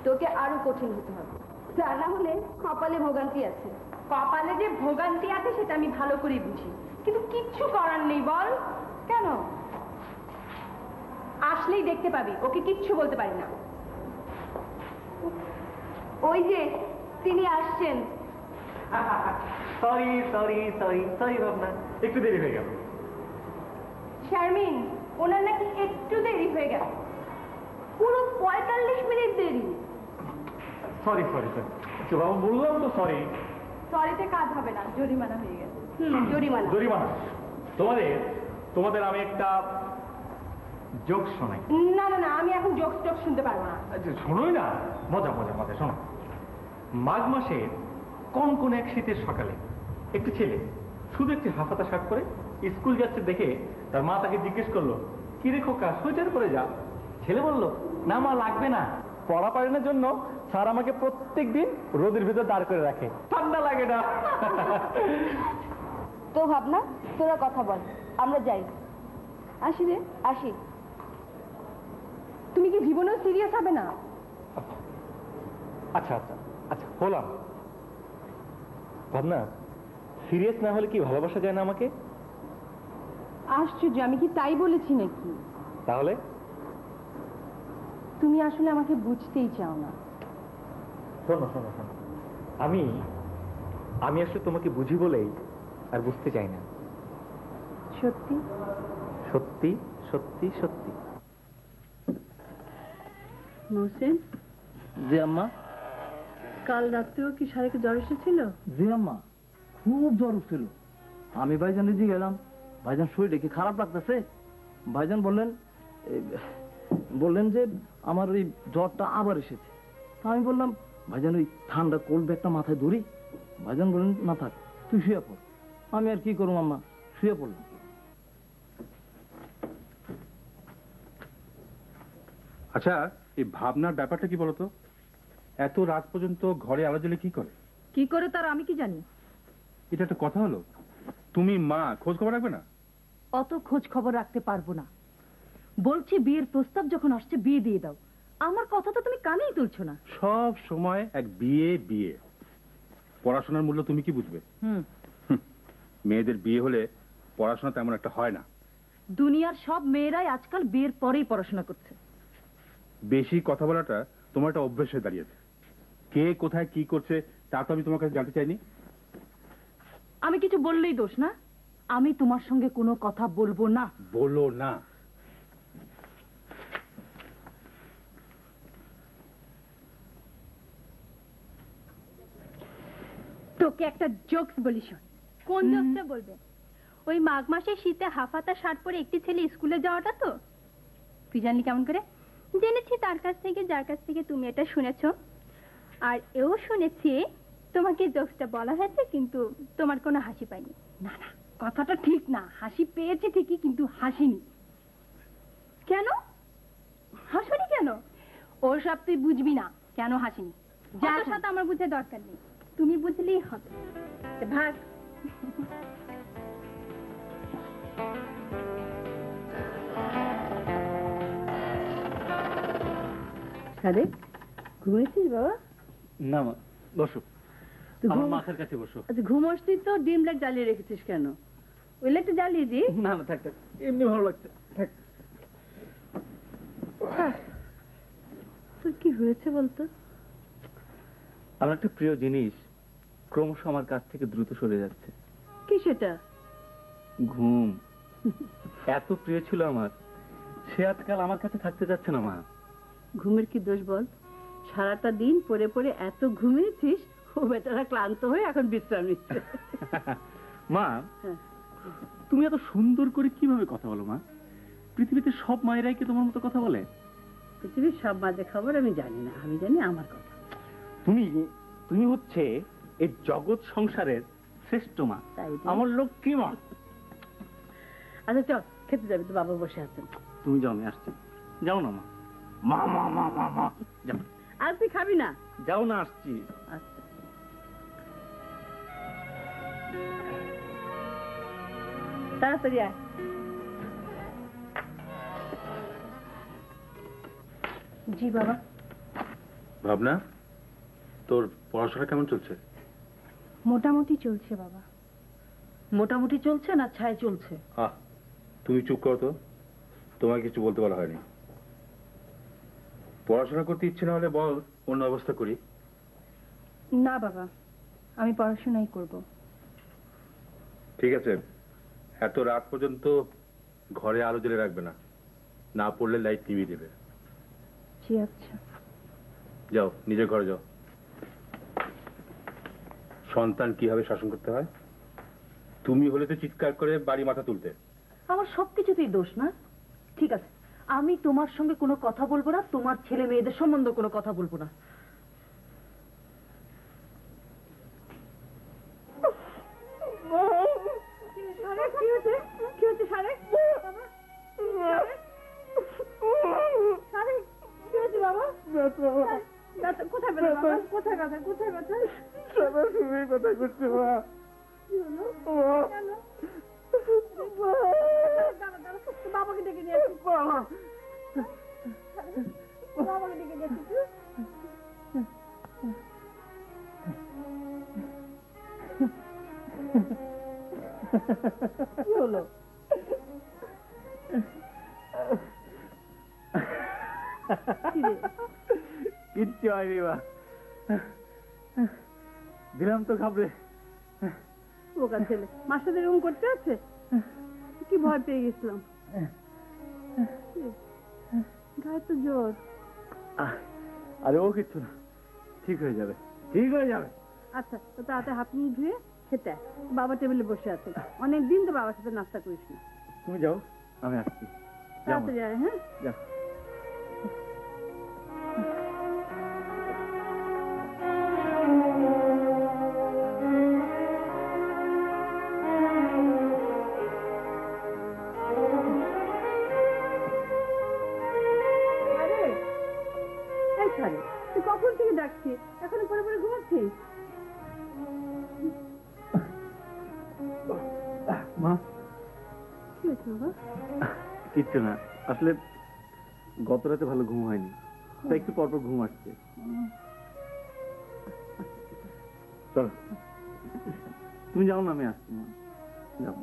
S3: তোকে আরো কঠিন হতে হবে, তা না হলে কপালে ভোগান্তি আছে।
S1: কপালে যে ভোগান্তি আছে সেটা আমি ভালো করে বুঝি, কিন্তু কিচ্ছু করার নেই। বল কেন? আসলেই দেখতে পাবি, ওকে কিচ্ছু বলতে পারি না।
S3: ওই যে তিনি আসছেন।
S5: সরি সরি সরি সরি ভাবনা, একটু দেরি হয়ে গেল।
S1: শারমিন, ওনার নাকি একটু দেরি হয়ে গেল, পুরো 45 মিনিট দেরি।
S5: সরি সরি সরি, বাবু বললাম তো সরি।
S1: সরিতে কাজ হবে না, জরিমানা হয়ে গেছে।
S3: জরিমানা।
S5: জরিমানা? তোমাদের আমি একটা জোক শোনাই।
S1: না না না, আমি এখন জোকস টোক শুনতে পারবো না।
S5: আচ্ছা শোনোই না, মজা মজা মজা শোনো। মাঘ মাসে কোন এক শীতের সকালে একটি ছেলে শুধু একটি হাফাতা শার্ট পরে স্কুল যাচ্ছে দেখে তার মা তাকে জিজ্ঞেস করলো, কি রে খোকা, সোয়েটার পরে যা। ছেলে বলল, না মা, লাগবে না, পড়া পালনের জন্য স্যার আমাকে প্রত্যেক দিন রোদের ভিতর দাঁড় করে রাখে, ঠান্ডা লাগে না।
S3: তো ভাবনা, তোরা কথা বল, আমরা যাই।
S1: আসি রে।
S3: আসি।
S1: তুমি কি জীবনেও সিরিয়াস হবে না?
S5: আচ্ছা আচ্ছা আচ্ছা, হলাম। ভাবনা, সিরিয়াস না হলে কি ভালোবাসা যায় না আমাকে?
S1: আশ্চর্য, আমি কি তাই বলেছি নাকি?
S5: তাহলে
S1: তুমি আসলে আমাকে বুঝতেই চাও না।
S5: শোনো শোনো শোনো, আমি আসলে তোমাকে বুঝি বলেই আর বুঝতে চাই না।
S1: সত্যি
S5: সত্যি সত্যি সত্যি।
S3: মোহসেন,
S8: জি আম্মা।
S3: কাল রাত্রেও কি শারিকে জ্বর এসেছিল?
S8: জি আম্মা, খুব জ্বর উঠছিল। আমি ভাইজান জি গেলাম, ভাইজান শরীরে কি খারাপ লাগতেছে? ভাইজান বললেন যে আমার ওই জ্বরটা আবার এসেছে। তা আমি বললাম, ভাইজান ওই ঠান্ডা কোল্ড ব্যাগটা মাথায় ধরি। ভাইজান বললেন, না থাক, তুই শুয়ে পড়। আমি আর কি করবো আম্মা, শুয়ে পড়লাম।
S2: আচ্ছা, এই ভাবনার ব্যাপারটা কি বলতো? এত রাত পর্যন্ত ঘরে আলো জ্বলে কি করে?
S1: কি করে তার আমি কি জানি?
S2: এটা একটা কথা হলো? তুমি মা, খোঁজ খবর রাখবে না?
S9: অত খোঁজ খবর রাখতে পারবো না। বলছি বিয়ের প্রস্তাব যখন আসছে বিয়ে দিয়ে দাও, আমার কথা তো তুমি কানেই তুলছো না।
S2: সব সময় এক বিয়ে বিয়ে। পড়াশোনার মূল্য তুমি কি বুঝবে? মেয়েদের বিয়ে হলে পড়াশোনা তেমন একটা হয় না।
S9: দুনিয়ার সব মেয়েরাই আজকাল বিয়ের পরেই পড়াশোনা করছে।
S2: বেশি কথা বলাটা তোমার একটা অভ্যেস হয়ে দাঁড়িয়েছে। কে কোথায় কি করছে তা তো আমি তোমার কাছে জানতে চাইনি।
S9: আমি কিছু বললেই দোষ না? আমি তোমার সঙ্গে কোনো কথা বলবো না।
S2: বলো না।
S1: তোকে একটা জোকস বলি, শোন। কোন জোকসটা বলবে? ওই মাঘ মাসে শীতে হাফাতা শার্ট পরে একটি ছেলে স্কুলে যাওয়াটা তো? তুই জানলি কেমন করে? জেনেছি তার কাছ থেকে, যার কাছ থেকে তুমি এটা শুনেছো। আর এও শুনেছি তোমাকে জোকসটা বলা হয়েছে, কিন্তু তোমার কোনো হাসি পায়নি। না না, কথাটা ঠিক না। হাসি পেয়েছে ঠিকই, কিন্তু হাসিনি। কেন হাসিনি? কেন? ওর সব তুই বুঝবি না কেন হাসিনি। যার সাথে আমার বুঝে দরকার নেই, তুমি বুঝলেই হবে। ভাগ।
S3: সাদেক, ঘুমিয়েছিস বাবা?
S5: না মা, বসো।
S6: আমার মাথার কাছে বসো।
S3: আচ্ছা ঘুমোসনি তো ডিম লাইট জ্বালিয়ে রেখেছিস কেন? ওই লাইটটা জ্বালিয়ে দি।
S6: না না থাক থাক, এমনি ভালো লাগছে, থাক।
S3: তোর কি হয়েছে বলতো?
S6: আমার একটা প্রিয় জিনিস ক্রমশ আমার কাছ থেকে দ্রুত সরে যাচ্ছে।
S3: কি সেটা?
S6: ঘুম। এত প্রিয় ছিল আমার, সে আজকাল আমার কাছে থাকতে যাচ্ছে না মা।
S3: ঘুমের কি দোষ বল? সারাটা দিন পড়ে পড়ে এত ঘুমিয়েছিস, ও বেচারা ক্লান্ত হয়ে এখন বিশ্রাম নিচ্ছে।
S6: মা,
S3: হ্যাঁ।
S6: তুমি এত সুন্দর করে কিভাবে কথা বলো মা? পৃথিবীতে সব মায়েরাই কি তোমার মতো কথা বলে?
S3: পৃথিবীর সব বাজে খবর আমি জানি না, আমি জানি আমার কথা।
S6: তুমি হচ্ছে এই জগৎ সংসারের শ্রেষ্ঠ মা,
S3: তাই তো।
S6: আমার লক্ষ্মী মা।
S3: আচ্ছা চল খেতে যাবি, তো বাবা বসে আছেন।
S6: তুমি যাও, আমি আসছি। যাও না মা। মা মা মা মা মা যাও।
S3: আর তুই খাবি না?
S6: যাও না, আসছি।
S3: আচ্ছা তাড়াতাড়ি আয়। জি বাবা।
S2: ভাবনা, তোর পড়াশোনা কেমন চলছে?
S1: মোটামুটি চলছে বাবা।
S9: মোটামুটি চলছে না ছায় চলছে?
S2: তুমি চুপ করো তো, তোমাকে কিছু বলতে বলা হয়নি। পড়াশোনা করতে ইচ্ছে না হলে বল, অন্য ব্যবস্থা করি।
S1: না বাবা, আমি পড়াশোনাই করব।
S2: ঠিক আছে, এত রাত পর্যন্ত ঘরে আলো জ্বেলে রাখবে না, না পড়লে লাইট নিভিয়ে দেবে।
S1: জি আচ্ছা।
S2: যাও, নিজের ঘরে যাও। সন্তান কিভাবে শাসন করতে হয় তুমি হলে তো চিৎকার করে বাড়ি মাথা তুলতে।
S9: আমার সবকিছুতেই দোষ না? ঠিক আছে, আমি তোমার সঙ্গে কোনো কথা বলবো না, তোমার ছেলে মেয়েদের সম্বন্ধে কোনো কথা বলবো না।
S1: কোথায় পেলে বাবা? কোথায় কথা? কোথায় কথা?
S8: কোথায় করছে মা?
S1: বাবাকে ডেকে নিয়ে আসি। বাবাকে ডেকে নিয়ে আসি।
S8: কি হলো? কিচ্ছু হয়নি মা, দিলাম তো খাবরে।
S1: বোকা ছেলে, মাস্টার এরকম করতে আছে? কি ভয় পেয়ে গেছিলাম। গায়ে তো জ্বর।
S8: আরে ও কিচ্ছু না, ঠিক হয়ে যাবে, ঠিক হয়ে যাবে।
S1: আচ্ছা, তো তাড়াতাড়ি হাত মুখ ধুয়ে খেতে আয়। বাবা টেবিলে বসে আছে, অনেকদিন তো বাবার সাথে নাস্তা করিস না।
S8: তুমি যাও, আমি আসছি।
S1: তাড়াতাড়ি আয়। হ্যাঁ
S8: যাও।
S1: তুই কখন থেকে ডাকছি, এখনো পরে পরে ঘুমাচ্ছিস?
S8: মা
S1: কি হয়েছে বাবা?
S6: কিচ্ছু না, আসলে গত রাতে ভালো ঘুম হয়নি, তাই একটু পরপর ঘুম আসছে। চলো তুমি যাও না, আমি আসছি মা। যাও।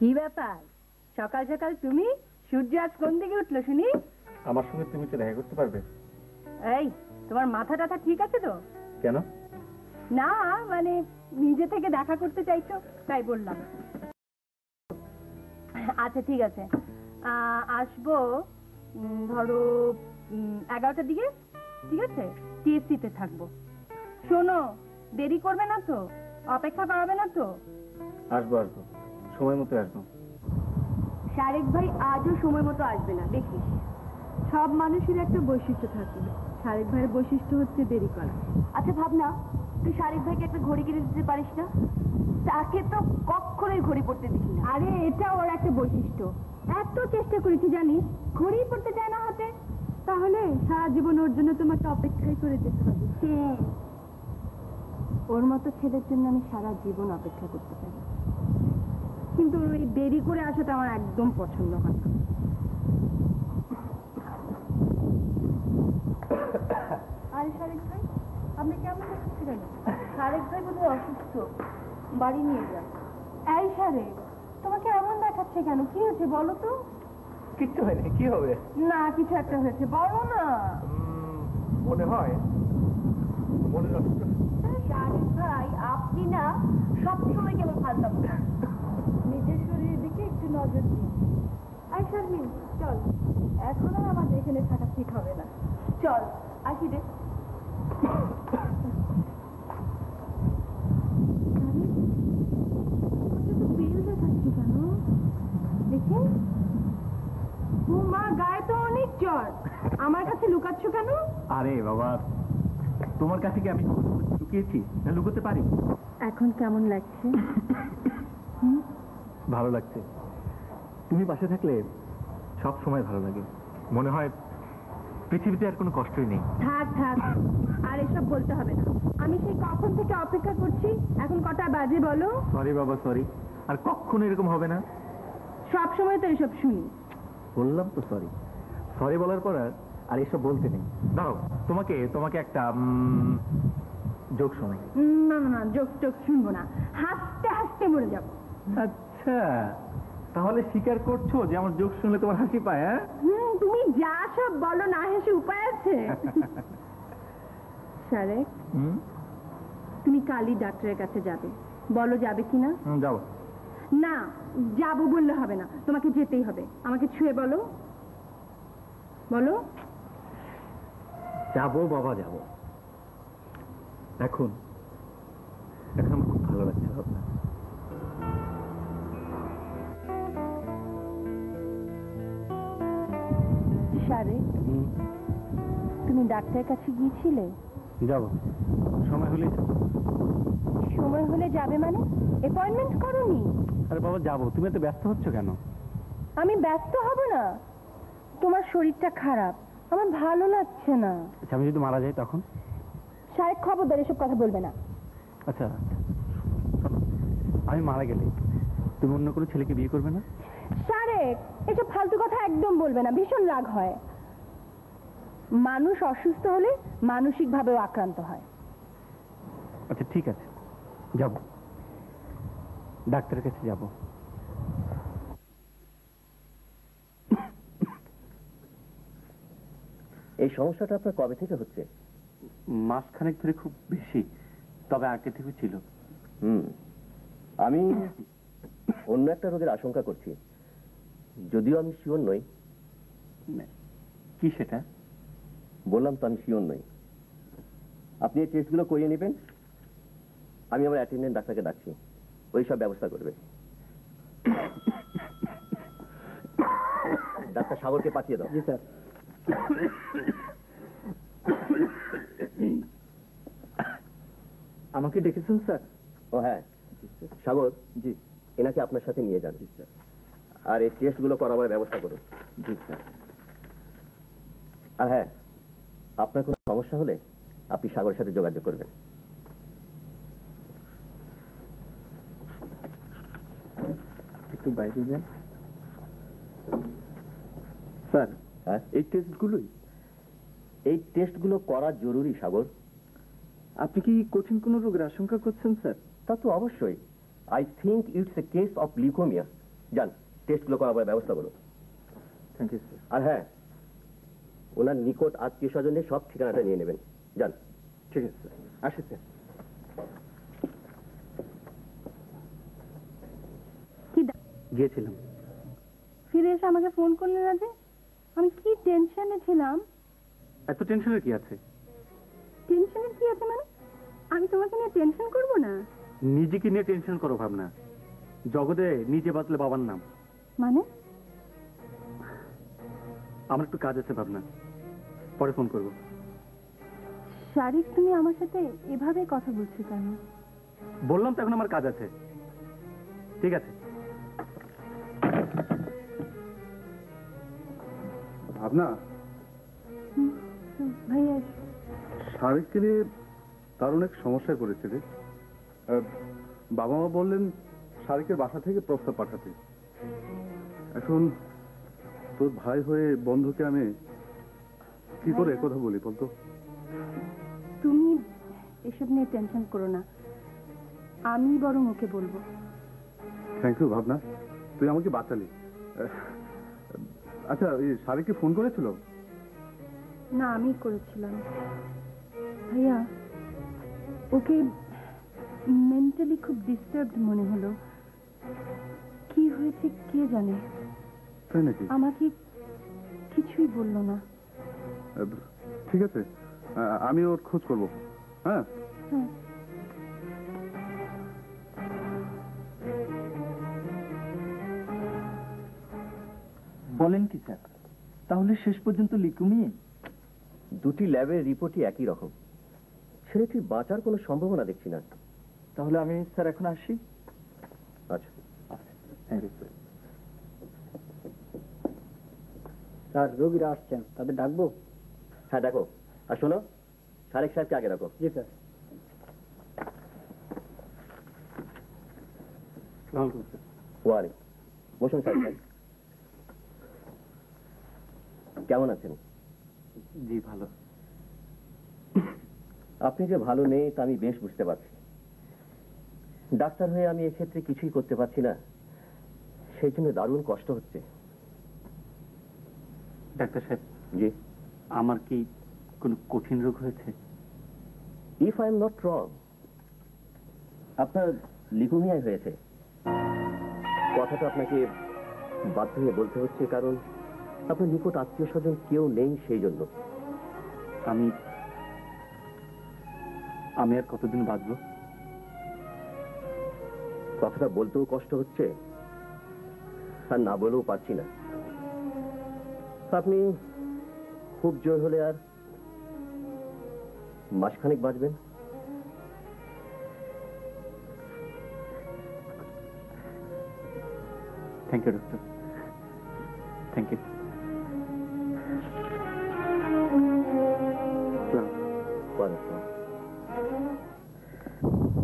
S1: কি ব্যাপার, সকাল সকাল তুমি? সূর্য আজ কোন দিকে উঠলো শুনি?
S6: আমার সঙ্গে তুমি তো দেখা করতে পারবে?
S1: এই, তোমার মাথা টাথা ঠিক আছে তো?
S6: কেন?
S1: না মানে নিজে থেকে দেখা করতে চাইছো তাই বললাম। আচ্ছা ঠিক আছে, আসবো ধরো 11টার দিকে। ঠিক আছে, টিএসসিতে থাকবো। শোনো, দেরি করবে না তো? অপেক্ষা করাবে না তো?
S6: আসবো আসবো, সময় মতো আসবো।
S1: শারেক ভাই আজও সময় মতো আসবে না, দেখিস। সব মানুষের একটা বৈশিষ্ট্য থাকে, শারেক ভাইয়ের বৈশিষ্ট্য হচ্ছে দেরি করা।
S9: আচ্ছা ভাবনা, তুই শারিক ভাইকে একটা ঘড়ি কিনে দিতে পারিস না? তাকে তো কখনোই ঘড়ি পড়তে দেখি না।
S1: আরে এটা ওর একটা বৈশিষ্ট্য। এত চেষ্টা করেছি জানিস, ঘড়ি পড়তে চায় না হাতে।
S3: তাহলে সারা জীবন ওর জন্য তোমাকে অপেক্ষাই করে যেতে হবে। ওর মতো ছেলের জন্য আমি সারা জীবন অপেক্ষা করতে পারি, কিন্তু ওই দেরি করে আসাটা আমার একদম পছন্দ হয় না। আরে শারেক ভাই, আপনি কেমন দেখাচ্ছে কেন? শারেক ভাই বোধহয় অসুস্থ, বাড়ি নিয়ে যান। এই শারেক, তোমাকে এমন দেখাচ্ছে কেন? কি হয়েছে বলো তো?
S5: কিচ্ছু হয়নি, কি হবে?
S3: না, কিছু একটা হয়েছে, বলো না।
S5: মনে হয় মনে রাখতে
S3: শারেক ভাই, আপনি না সবসময় কেমন ফালতাম না। নিজের শরীরের দিকে একটু নজর দিন। আই শারমিন, চল, এখন আর আমাদের এখানে থাকা ঠিক হবে না। চল আসি রে। বেল দেখাচ্ছি কেন দেখেন? ও মা, গায়ে তো অনেক জ্বর, আমার কাছে লুকাচ্ছ কেন?
S5: আরে বাবা, তোমার কাছে কি আমি লুকিয়েছি না লুকোতে পারি?
S3: এখন কেমন লাগছে?
S5: ভালো লাগছে। তুমি পাশে থাকলে সব সময় ভালো লাগে, মনে হয় পৃথিবীতে আর কোনো কষ্টই নেই।
S3: থাক থাক, আর এসব বলতে হবে না। আমি সেই কখন থেকে অপেক্ষা করছি, এখন কটা বাজে বলো?
S5: সরি বাবা, সরি। আর কখনো এরকম হবে না।
S3: সব সময় তো এসব শুনি।
S5: বললাম তো সরি। সরি বলার পর আর এসব বলতে নেই। দাঁড়াও, তোমাকে তোমাকে একটা জোক শোনাই।
S3: না না না, জোক টোক শুনবো না, হাসতে হাসতে মরে যাবো।
S5: আচ্ছা, তাহলে স্বীকার করছো যে আমার জোক শুনলে তোমার হাসি পায়? হ্যাঁ,
S3: তুমি যা সব বলো, না হেসে উপায় আছে? শারেক, তুমি কালই ডাক্তারের কাছে যাবে, বলো যাবে কিনা?
S5: যাবো।
S3: না, যাবো বললে হবে না, তোমাকে যেতেই হবে। আমাকে ছুঁয়ে বলো, বলো।
S5: যাবো বাবা, যাবো। এখন এখন আমার খুব ভালো লাগছে ভাবনা।
S3: শারেক, তুমি ডাক্তারের কাছে গিয়েছিলে?
S5: যাবো, সময় হলেই যাবো।
S3: সময় হলে যাবে মানে? অ্যাপয়েন্টমেন্ট করোনি?
S5: আরে বাবা, যাবো। তুমি এত ব্যস্ত হচ্ছ কেন?
S3: আমি ব্যস্ত হব না, তোমার শরীরটা খারাপ, আমার ভালো লাগছে না।
S5: আচ্ছা, আমি যদি মারা যাই তখন?
S3: শারেক, খবরদার এসব কথা বলবে না।
S5: আচ্ছা, শোনো, আমি মারা গেলে তুমি অন্য কোনো ছেলেকে বিয়ে করবে না?
S3: শারেক, এসব ফালতু কথা একদম বলবে না, ভীষণ রাগ হয়। মানুষ অসুস্থ হলে মানসিকভাবেও আক্রান্ত হয়।
S5: আচ্ছা ঠিক আছে, যাব, ডাক্তারের কাছে যাব।
S8: এই সমস্যাটা আপনার কবে থেকে হচ্ছে?
S6: মাসখানেক ধরে খুব বেশি, তবে আগে থেকে ছিল।
S8: আমি অন্য একটা রোগের আশঙ্কা করছি, যদিও আমি শিওর নই।
S6: কি সেটা?
S8: বললাম তো আমি শিওর নই। আপনি এই টেস্টগুলো করিয়ে নেবেন, আমি আমার অ্যাটেন্ডেন্ট ডাক্তারকে ডাকছি, ওই সব ব্যবস্থা করবে। ডাক্তার সাগরকে পাঠিয়ে দাও। জি স্যার।
S6: আমাকে ডেকেছেন স্যার?
S8: ও হ্যাঁ, সাগর, জি, এনাকে আপনার সাথে নিয়ে যান। আর এই টেস্টগুলো করাবার ব্যবস্থা করুন।
S6: জি স্যার।
S8: আর হ্যাঁ, আপনার কোনো সমস্যা হলে আপনি সাগরের সাথে যোগাযোগ করবেন।
S6: একটু বাইরে যান স্যার।
S8: হ্যাঁ,
S6: এই
S8: টেস্টগুলো করা জরুরি সাগর।
S6: আপনি কি কঠিন কোনো রোগের আশঙ্কা করছেন স্যার?
S8: তা তো অবশ্যই। I think it's a case of leukaemia. যান, টেস্টগুলো করাবার ব্যবস্থা করুন।
S6: Thank you sir.
S8: আর হ্যাঁ, ওনার নিকট আত্মীয় স্বজনের সব ঠিকানাটা নিয়ে নেবেন। যান।
S6: ঠিক আছে স্যার, আসি স্যার। গিয়েছিলাম।
S3: ফিরে এসে আমাকে ফোন করলে না যে? আমি কি টেনশনে ছিলাম।
S6: এত টেনশনের কি আছে?
S3: টেনশনের কি আছে মানে? আমি তোমাকে নিয়ে টেনশন করব না?
S6: নিজেকে নিয়ে টেনশন করো ভাবনা, জগতে নিজে বাঁচলে বাবার নাম।
S3: মানে?
S6: আমার একটু কাজ আছে ভাবনা, পরে ফোন করবো।
S3: শারিক, তুমি আমার সাথে এভাবে কথা বলছো কেন?
S6: বললাম তো এখন আমার কাজ আছে। ঠিক আছে।
S2: ভাবনা,
S3: ভাইয়া
S2: শারিককে নিয়ে তার অনেক সমস্যায় পড়েছে রে। বাবা মা বললেন শারিকের বাসা থেকে প্রস্তাব পাঠাতে। এখন তোর ভাই হয়ে বন্ধুকে আমি কি করে কথা বলি বলতো?
S3: তুমি এসব নিয়ে টেনশন করো না, আমি বরং ওকে বলবো।
S2: থ্যাংক ইউ ভাবনা, তুই আমাকে বাঁচালি। আচ্ছা, এই শারিককে ফোন করেছিল?
S3: না, আমি করেছিলাম। ভাইয়া ওকে মেন্টালি খুব ডিস্টার্বড মনে হলো। কি হয়েছে কে জানে,
S2: তাই নাকি?
S3: আমাকে কিছুই বললো না।
S2: ঠিক আছে, আমি ওর খোঁজ করবো। হ্যাঁ,
S3: হ্যাঁ,
S8: বলেন কি স্যার, তাহলে শেষ পর্যন্ত লিকুমিয়ে?
S10: দুটি ল্যাবের রিপোর্টই একই রকম। ছেলেটির বাঁচার কোনো সম্ভাবনা দেখছি না।
S8: তাহলে আমি স্যার এখন আসি।
S10: আচ্ছা,
S8: স্যার রোগীরা আসছেন, তাদের ডাকবো?
S10: হ্যাঁ দেখো, আর শোনো, শারিক সাহেবকে আগে রাখো।
S8: জি স্যার।
S10: ওয়ারে বসুন শারিক সাহেব। কেমন আছেন?
S8: জি ভালো।
S10: আপনি যে ভালো নেই তা আমি বেশ বুঝতে পারছি। ডাক্তার হয়ে আমি এক্ষেত্রে কিছুই করতে পারছি না, সেই জন্য দারুণ কষ্ট হচ্ছে।
S6: ডাক্তার সাহেব,
S10: জি,
S6: আমার কি কোনো কঠিন রোগ হয়েছে?
S10: If I am not wrong, আপনার লিকুমিয়ায় হয়েছে। কথাটা আপনাকে বাধ্য হয়ে বলতে হচ্ছে, কারণ আপনার নিকট আত্মীয় স্বজন কেউ নেই, সেই জন্য।
S6: আমি আমি আর কতদিন বাঁচবো?
S10: কথাটা বলতেও কষ্ট হচ্ছে, আর না বলেও পারছি না। আপনি খুব জোর হলে আর মাসখানেক বাঁচবেন।
S6: Thank you doctor, thank you.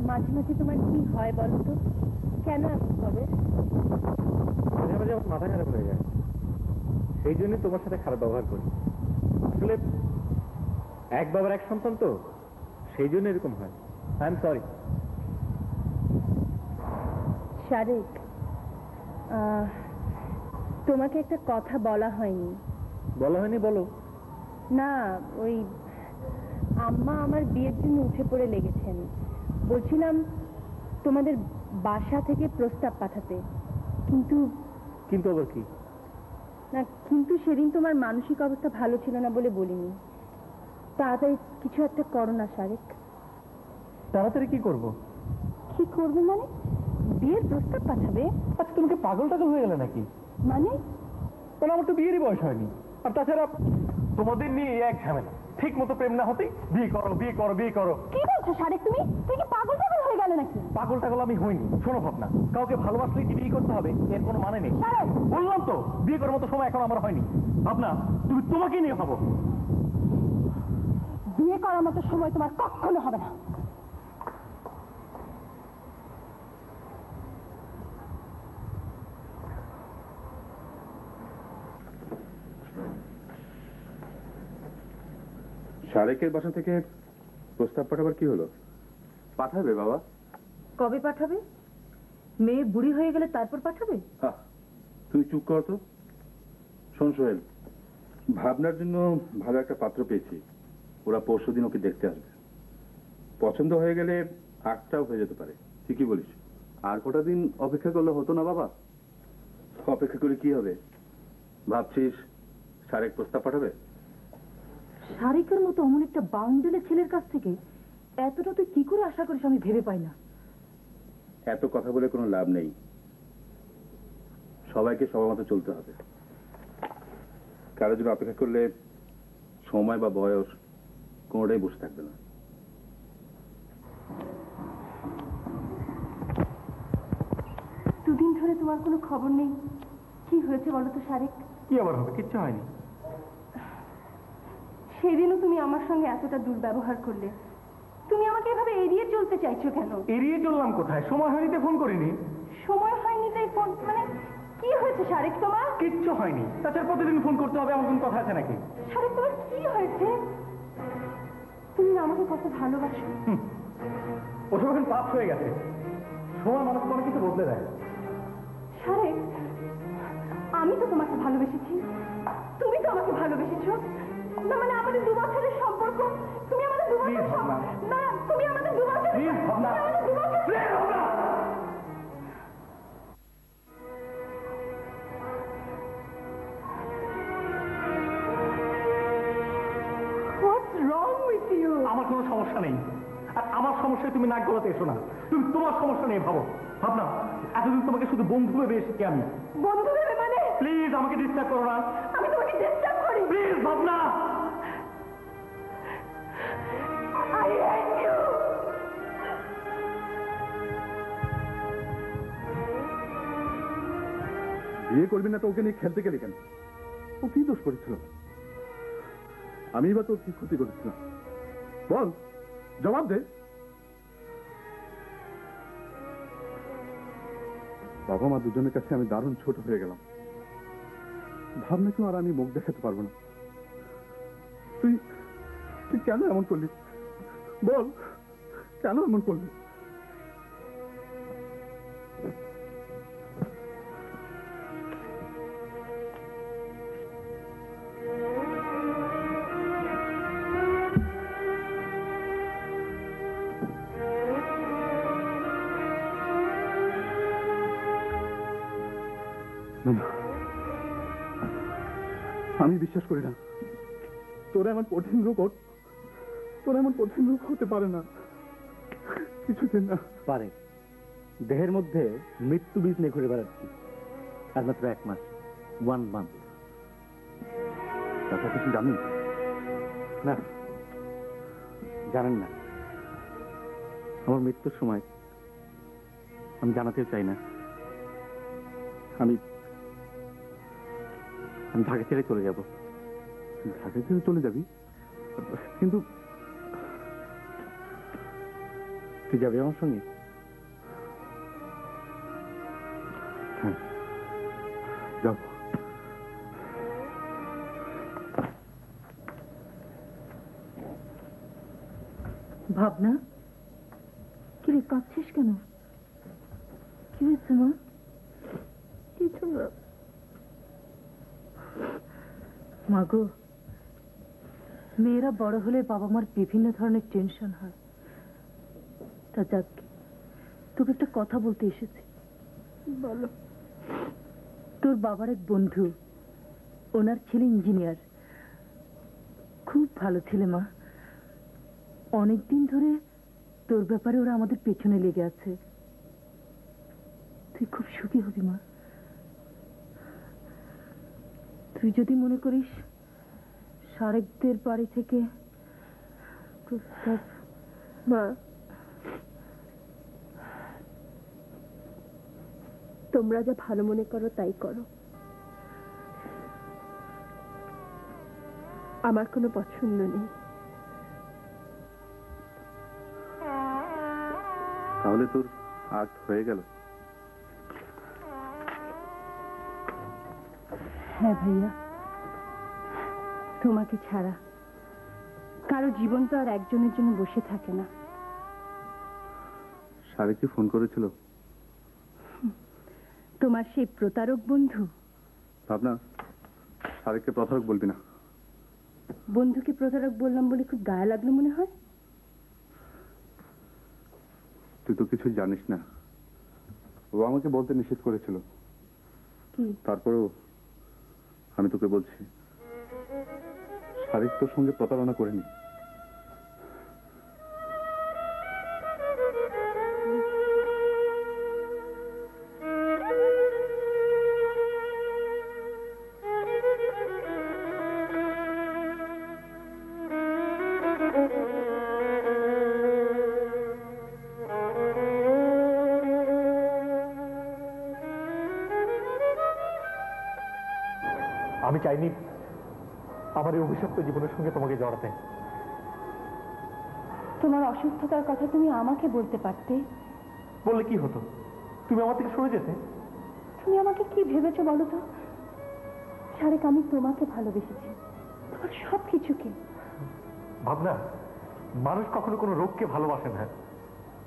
S3: মাঝে মাঝে তোমার কি হয় বলো তো, কেন এমন করো?
S5: মাঝে মাঝে আমার মাথা খারাপ হয়ে যায়, সেই জন্যই তোমার সাথে খারাপ ব্যবহার করি। আসলে এক বাবার এক সন্তান তো, সেই জন্য এরকম হয়। I am sorry.
S3: শারিক, তোমাকে একটা কথা বলা হয়নি।
S5: বলা হয়নি? বলো।
S3: না, ওই আম্মা আমার বিয়ের জন্য উঠে পড়ে লেগেছেন। বলছিলাম তোমাদের বাসা থেকে প্রস্তাব পাঠাতে, কিন্তু
S5: কিন্তু আবার কি?
S3: না, কিন্তু সেদিন তোমার মানসিক অবস্থা ভালো ছিল না বলে বলিনি। তাড়াতাড়ি কিছু একটা করো না শারিক।
S5: তাড়াতাড়ি কি করব?
S3: কি করবে মানে? বিয়ের প্রস্তাব পাঠাবে?
S5: আচ্ছা, তুমি কি পাগল টাগল হয়ে গেলে নাকি?
S3: মানে
S5: বলে আমার তো বিয়েরই বয়স হয়নি, আর তাছাড়া তোমাদের নিয়ে এক ঝামেলা। ঠিক মতো প্রেম না হতেই বিয়ে করো, বিয়ে করো, বিয়ে করো।
S3: কি বলছো শারিক? তুমি কি পাগল টাগল হয়ে গেলে নাকি?
S5: পাগল টাগল আমি হইনি। শোনো ভাবনা, কাউকে ভালোবাসলে কি বিয়ে করতে হবে এর কোনো মানে নেই। বললাম তো, বিয়ে করার মতো সময় এখন আমার হয়নি। ভাবনা, তুমি তোমাকে নিয়ে ভাবো।
S3: বিয়ে করার মতো সময় তোমার কখনো হবে না।
S2: শারিকের বাসা থেকে প্রস্তাব পাঠাবার কি হলো? পাঠাবে বাবা।
S9: কবে পাঠাবে? মেয়ে বুড়ি হয়ে গেলে তারপর পাঠাবে?
S2: তুই চুপ কর তো। শোন সোহেল, ভাবনার জন্য ভালো একটা পাত্র পেয়েছি। ওরা পরশুদিন ওকে দেখতে আসবে। পছন্দ হয়ে গেলে আটটাও হয়ে যেতে পারে। তুই কি বলিস? আর কটা দিন অপেক্ষা করলে হতো না বাবা? অপেক্ষা করে কি হবে? ভাবছিস শারিক প্রস্তাব পাঠাবে?
S9: শারিকের মতো অমন একটা বাউন্ডেলে ছেলের কাছ থেকে এতটা তুই কি করে আশা করিস আমি ভেবে পাই না।
S2: এত কথা বলে কোনো লাভ নেই। সবাইকে সবার মতো চলতে হবে। কারোর জন্য অপেক্ষা করলে সময় বা বয়স কোনোটাই বসে থাকবে না।
S3: দুদিন ধরে তোমার কোনো খবর নেই, কি হয়েছে বলো তো শারিক?
S5: কি আবার হবে? কিচ্ছু হয়নি।
S3: সে সেদিনও তুমি আমার সঙ্গে এতটা দুর্ব্যবহার করলে। তুমি আমাকে এভাবে এড়িয়ে চলতে চাইছো কেন?
S5: এড়িয়ে চললাম কোথায়? সময় হয়নি ফোন করিনি।
S3: সময় হয়নি তাই ফোন মানে কি হয়েছে শারেক তোমার?
S5: কিচ্ছু হয়নি। তাছাড়া প্রতিদিন ফোন করতে হবে এমন কোন কথা আছে নাকি?
S3: শারেক তোমার কি হয়েছে? তুমি না আমাকে কত ভালোবাসো।
S5: ওসব এখন পাপ হয়ে গেছে। সময় মানুষকে অনেক কিছু বদলে দেয়।
S3: শারেক, আমি তো তোমাকে ভালোবেসেছি, তুমি তো আমাকে ভালোবেসেছো। না মানে আমাদের 2 বছরের সম্পর্ক, তুমি আমাদের 2 বছরের না তুমি আমাদের 2 বছরের
S5: প্লিজ ভাবনা, প্লিজ ভাবনা।
S3: What's wrong with you?
S5: আমার কোনো সমস্যা নেই। আর আমার সমস্যায় তুমি নাক গলাতে এসো না। তুমি তোমার সমস্যা নিয়ে ভাবো। ভাবনা, এতদিন তোমাকে শুধু বন্ধু ভেবে এসেছি আমি।
S3: বন্ধু ভেবে মানে?
S5: প্লিজ আমাকে ডিস্টার্ব করো না।
S3: আমি তোমাকে ডিস্টার্ব করি?
S5: প্লিজ ভাবনা।
S3: I hate you.
S2: বিয়ে করবি না তো ওকে নিয়ে খেলতে গেলি কেন? ও কি দোষ করেছিল? আমি বা তোর কি ক্ষতি করেছিলাম? বল, জবাব দে। বাবা মা দুজনের কাছে আমি দারুণ ছোট হয়ে গেলাম। ভাবনাকেও আর আমি মুখ দেখাতে পারবো না। তুই তুই কেন এমন করলি? বল, কেন এমন করলি? আমি বিশ্বাস করি না তোরা এমন কঠিন রোগ হতে পারে না। কিছুদিন না
S5: পারে। দেহের মধ্যে মৃত্যু বীজ নিয়ে ঘুরে বেড়াচ্ছি আর মাত্র 1 মাস, 1 month।
S2: কথা কিছু জানিস
S5: না, জানেন না। আমার মৃত্যুর সময় আমি জানাতেও চাই না। আমি ঢাকা ছেড়ে চলে যাব।
S2: ঢাকা ছেড়ে চলে যাবি? কিন্তু
S5: তুই যাবি আমার সঙ্গে?
S2: হ্যাঁ, যাব।
S9: ভাবনা, কি রে, কাঁদছিস কেন? কি হয়েছে মা? কিছু না মাগো। মেয়েরা বড় হলে বাবা মার বিভিন্ন ধরনের টেনশন হয়। তা যাক, তোকে একটা কথা বলতে এসেছি। বলো। তোর বাবার এক বন্ধু, ওনার ছেলে ইঞ্জিনিয়ার, খুব ভালো ছেলে মা। অনেকদিন ধরে তোর ব্যাপারে ওরা আমাদের পেছনে লেগে আছে। তুই খুব সুখী হবি মা। তুই যদি মনে করিস শারেকদের বাড়ি থেকে প্রস্তাব। মা, তোমরা যা ভালো মনে করো তাই করো। আমার কোনো পছন্দ নেই।
S2: তাহলে তোর আজ হয়ে গেল?
S3: হ্যাঁ ভাইয়া, তোমাকে ছাড়া কারো জীবন তো আর একজনের জন্য বসে থাকে না।
S2: শারেক কি ফোন করেছিল?
S3: তোমার সেই প্রতারক বন্ধু?
S2: ভাবনা, শারেককে প্রতারক বলবি না।
S3: বন্ধুকে প্রতারক বললাম বলে খুব গায়ে লাগলো মনে হয়।
S2: তুই তো কিছু জানিস না। ও আমাকে বলতে নিষেধ করেছিল।
S3: কি?
S2: তারপরেও আমি তোকে বলছি, শারেক তোর সঙ্গে প্রতারণা করেনি।
S5: আমি চাইনি আমার এই অভিশপ্ত জীবনের সঙ্গে তোমাকে জড়াতে।
S3: তোমার অসুস্থতার কথা তুমি আমাকে বলতে পারতে।
S5: বললে কি হতো? তুমি আমার থেকে সরে যেতে।
S3: তুমি আমাকে কি ভেবেছো বলো তো? শারেক, আমি তোমাকে ভালোবেসেছি, তোমার সব কিছুকে।
S5: ভাবনা, মানুষ কখনো কোনো রোগকে ভালোবাসে না।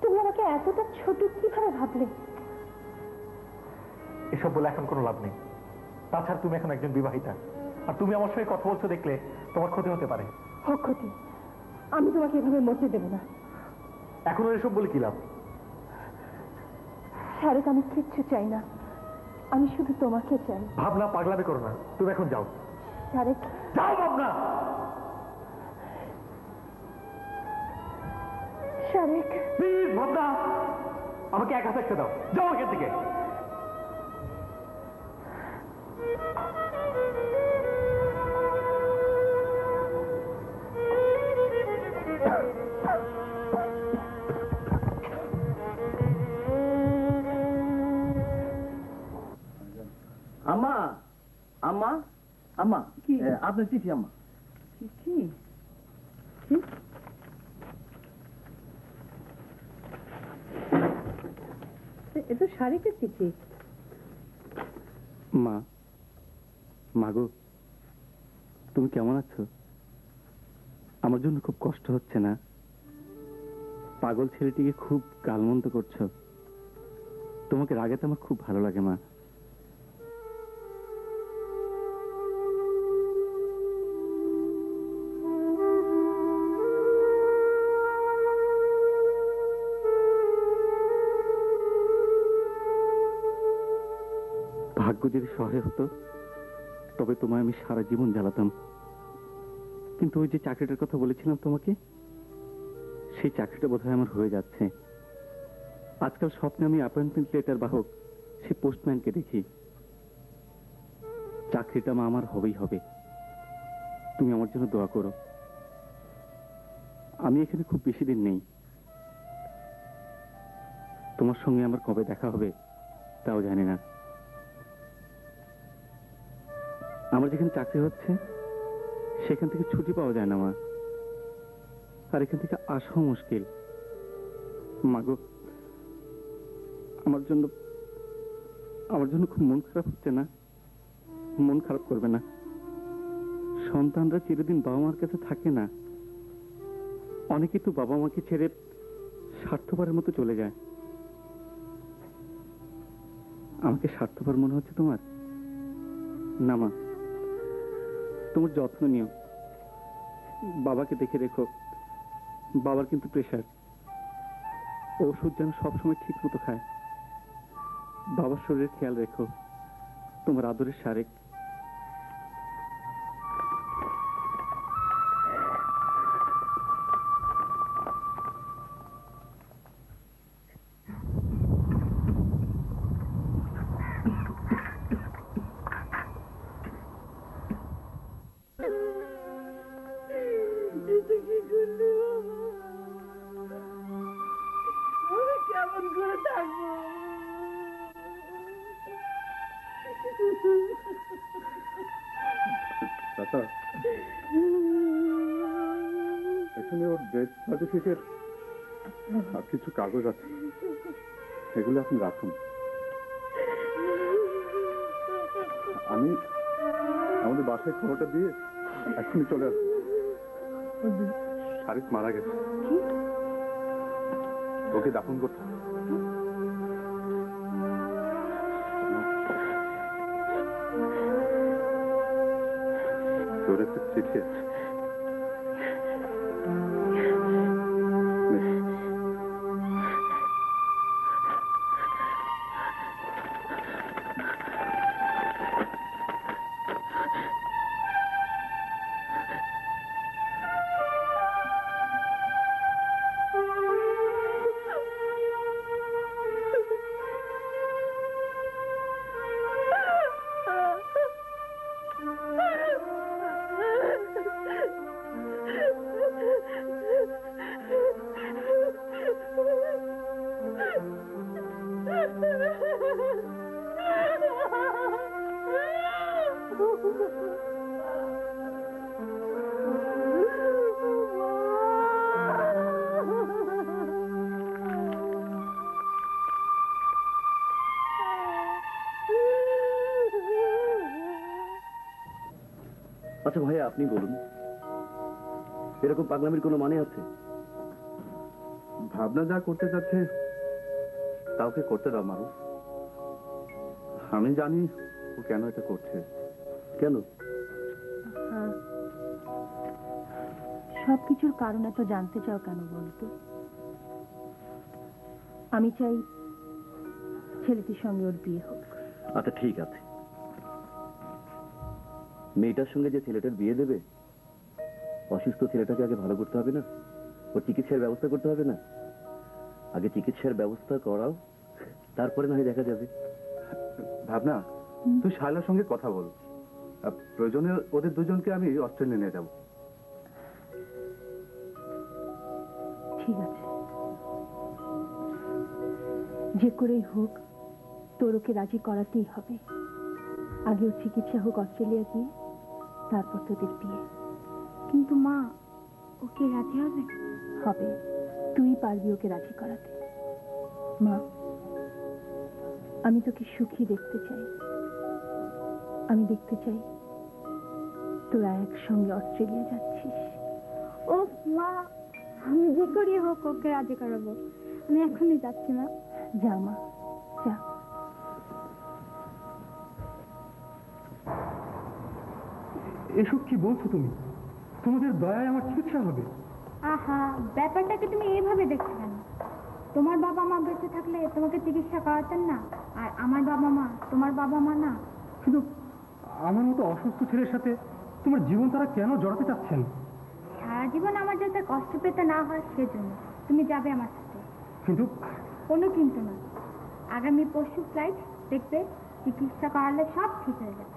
S3: তুমি আমাকে এতটা ছোট কিভাবে ভাবলে?
S5: এসব বলে এখন কোনো লাভ নেই। তাছাড়া তুমি এখন একজন বিবাহিতা, আর তুমি আমার সঙ্গে কথা বলছো দেখলে তোমার ক্ষতি হতে পারে।
S3: হোক ক্ষতি, আমি তোমাকে এভাবে মরতে দেব না।
S5: এখন এসব বলে কি লাভ?
S3: শারেক, আমি কিচ্ছু চাই না, আমি শুধু তোমাকে চাই।
S5: ভাবনা, পাগলামি করো না, তুমি এখন যাও।
S3: শারেক,
S5: যাও ভাবনা।
S3: শারেক,
S5: প্লিজ ভাবনা, আমাকে একা থাকতে দাও। যাও এখান থেকে।
S8: আম্মা, আম্মা, আম্মা, কি আপনার চিঠি? আম্মা,
S9: চিঠি? এ তো শারিকের চিঠি।
S6: মা, মাগো, তুমি কেমন আছো? আমার জন্য খুব কষ্ট হচ্ছে না? পাগল ছেলেটিকে খুব গালমন্দ করছো। তোমাকে রাগাতে আমার খুব ভালো লাগে মা। ভাগ্য যদি সহায় হতো তবে তোমায় আমি সারা জীবন জ্বালাতাম, কিন্তু ওই যে চাকরিটার কথা বলেছিলাম তোমাকে, সেই চাকরিটা বোধহয় আমার হয়ে যাচ্ছে। আজকাল স্বপ্নে আমি অ্যাপয়েন্টমেন্ট লেটার বাহক সে পোস্টম্যানকে দেখি। চাকরিটা মা আমার হবেই হবে। তুমি আমার জন্য দোয়া করো। আমি এখানে খুব বেশি দিন নেই। তোমার সঙ্গে আমার কবে দেখা হবে তাও জানি না। আমার যেখানে চাকরি হচ্ছে সেখান থেকে ছুটি পাওয়া যায় না মা, আর এখান থেকে আসাও মুশকিল। মাগো, আমার জন্য খুব মন খারাপ হচ্ছে না? মন খারাপ করবে না। সন্তানরা চিরদিন বাবা মার কাছে থাকে না। অনেকে তো বাবা মাকে ছেড়ে স্বার্থপরের মতো চলে যায়। আমাকে স্বার্থপর মনে হচ্ছে তোমার? না মা, তোমার যত্ন নিও, বাবাকে দেখে রেখো। বাবার কিন্তু প্রেশার, ওষুধ যেন সবসময় ঠিক মতো খায়। বাবার শরীরের খেয়াল রেখো। তোমার আদরের শারেক।
S7: কেমন করে থাকবো?
S2: চাচা, এখানে ওর ডেথ সার্টিফিকেট আর কিছু কাগজ আছে, এগুলো আপনি রাখুন। আমি আমাদের বাসায় খবরটা দিয়ে এখনই চলে আসবো। শারিক মারা গেছে, ওকে দাফন করতে। তোর একটা চিঠি আছে।
S10: আচ্ছা ভাইয়া, আপনি বলুন, এরকম পাগলামির কোনো মানে আছে?
S2: ভাবনা যা করতে চাচ্ছে কাউকে করতে দাও মারুফ। আমি জানি ও কেন এটা করছে।
S10: কেন?
S3: সবকিছুর কারণ এত জানতে চাও কেন বলতো? আমি চাই ছেলেটির সঙ্গে ওর বিয়ে হোক।
S10: আচ্ছা ঠিক আছে, মেয়েটার সঙ্গে যে ছেলেটার বিয়ে দেবে, অসুস্থ ছেলেটাকে আগে ভালো করতে হবে না? ওর চিকিৎসার ব্যবস্থা করতে হবে না? আগে চিকিৎসার ব্যবস্থা করাও, তারপরে না হয় দেখা যাবে।
S2: ভাবনা, তুই শায়লার সঙ্গে কথা বল। প্রয়োজনে ওদের দুজনকে আমি অস্ট্রেলিয়া নিয়ে যাব।
S3: ঠিক আছে, যে করেই হোক তোর ওকে রাজি করাতেই হবে। আগে ওর চিকিৎসা হোক অস্ট্রেলিয়া গিয়ে, তারপর তোদের বিয়ে।
S1: কিন্তু মা, ওকে রাজি হবে?
S3: হবে, তুই পারবি ওকে রাজি করাতে। মা, আমি তোকে সুখী দেখতে চাই। আমি দেখতে চাই তোরা একসঙ্গে অস্ট্রেলিয়া যাচ্ছিস।
S1: ও মা, আমি যে করি হোক ওকে রাজি করাবো। আমি এখনই যাচ্ছি মা।
S3: যা মা, যা।
S5: এসব কি বলছো তুমি? তোমাদের দয়ায় আমার চিকিৎসা হবে?
S1: আহা, ব্যাপারটাকে তুমি এইভাবে দেখছো কেন? তোমার বাবা মা বেঁচে থাকলে তোমাকে চিকিৎসা করাতেন না, আর আমার বাবা মা তোমার বাবা মা না।
S5: কিন্তু আমার মতো অসুস্থ ছেলের সাথে তোমার জীবন তারা কেন জড়াতে চাচ্ছেন?
S1: সারা জীবন আমার যাতে কষ্ট পেতে না হয় সেজন্য তুমি যাবে আমার সাথে।
S5: কিন্তু
S1: কোনো কিন্তু না, আগামী পরশু ফ্লাইট, দেখবে চিকিৎসা করালে সব ঠিক হয়ে যাবে।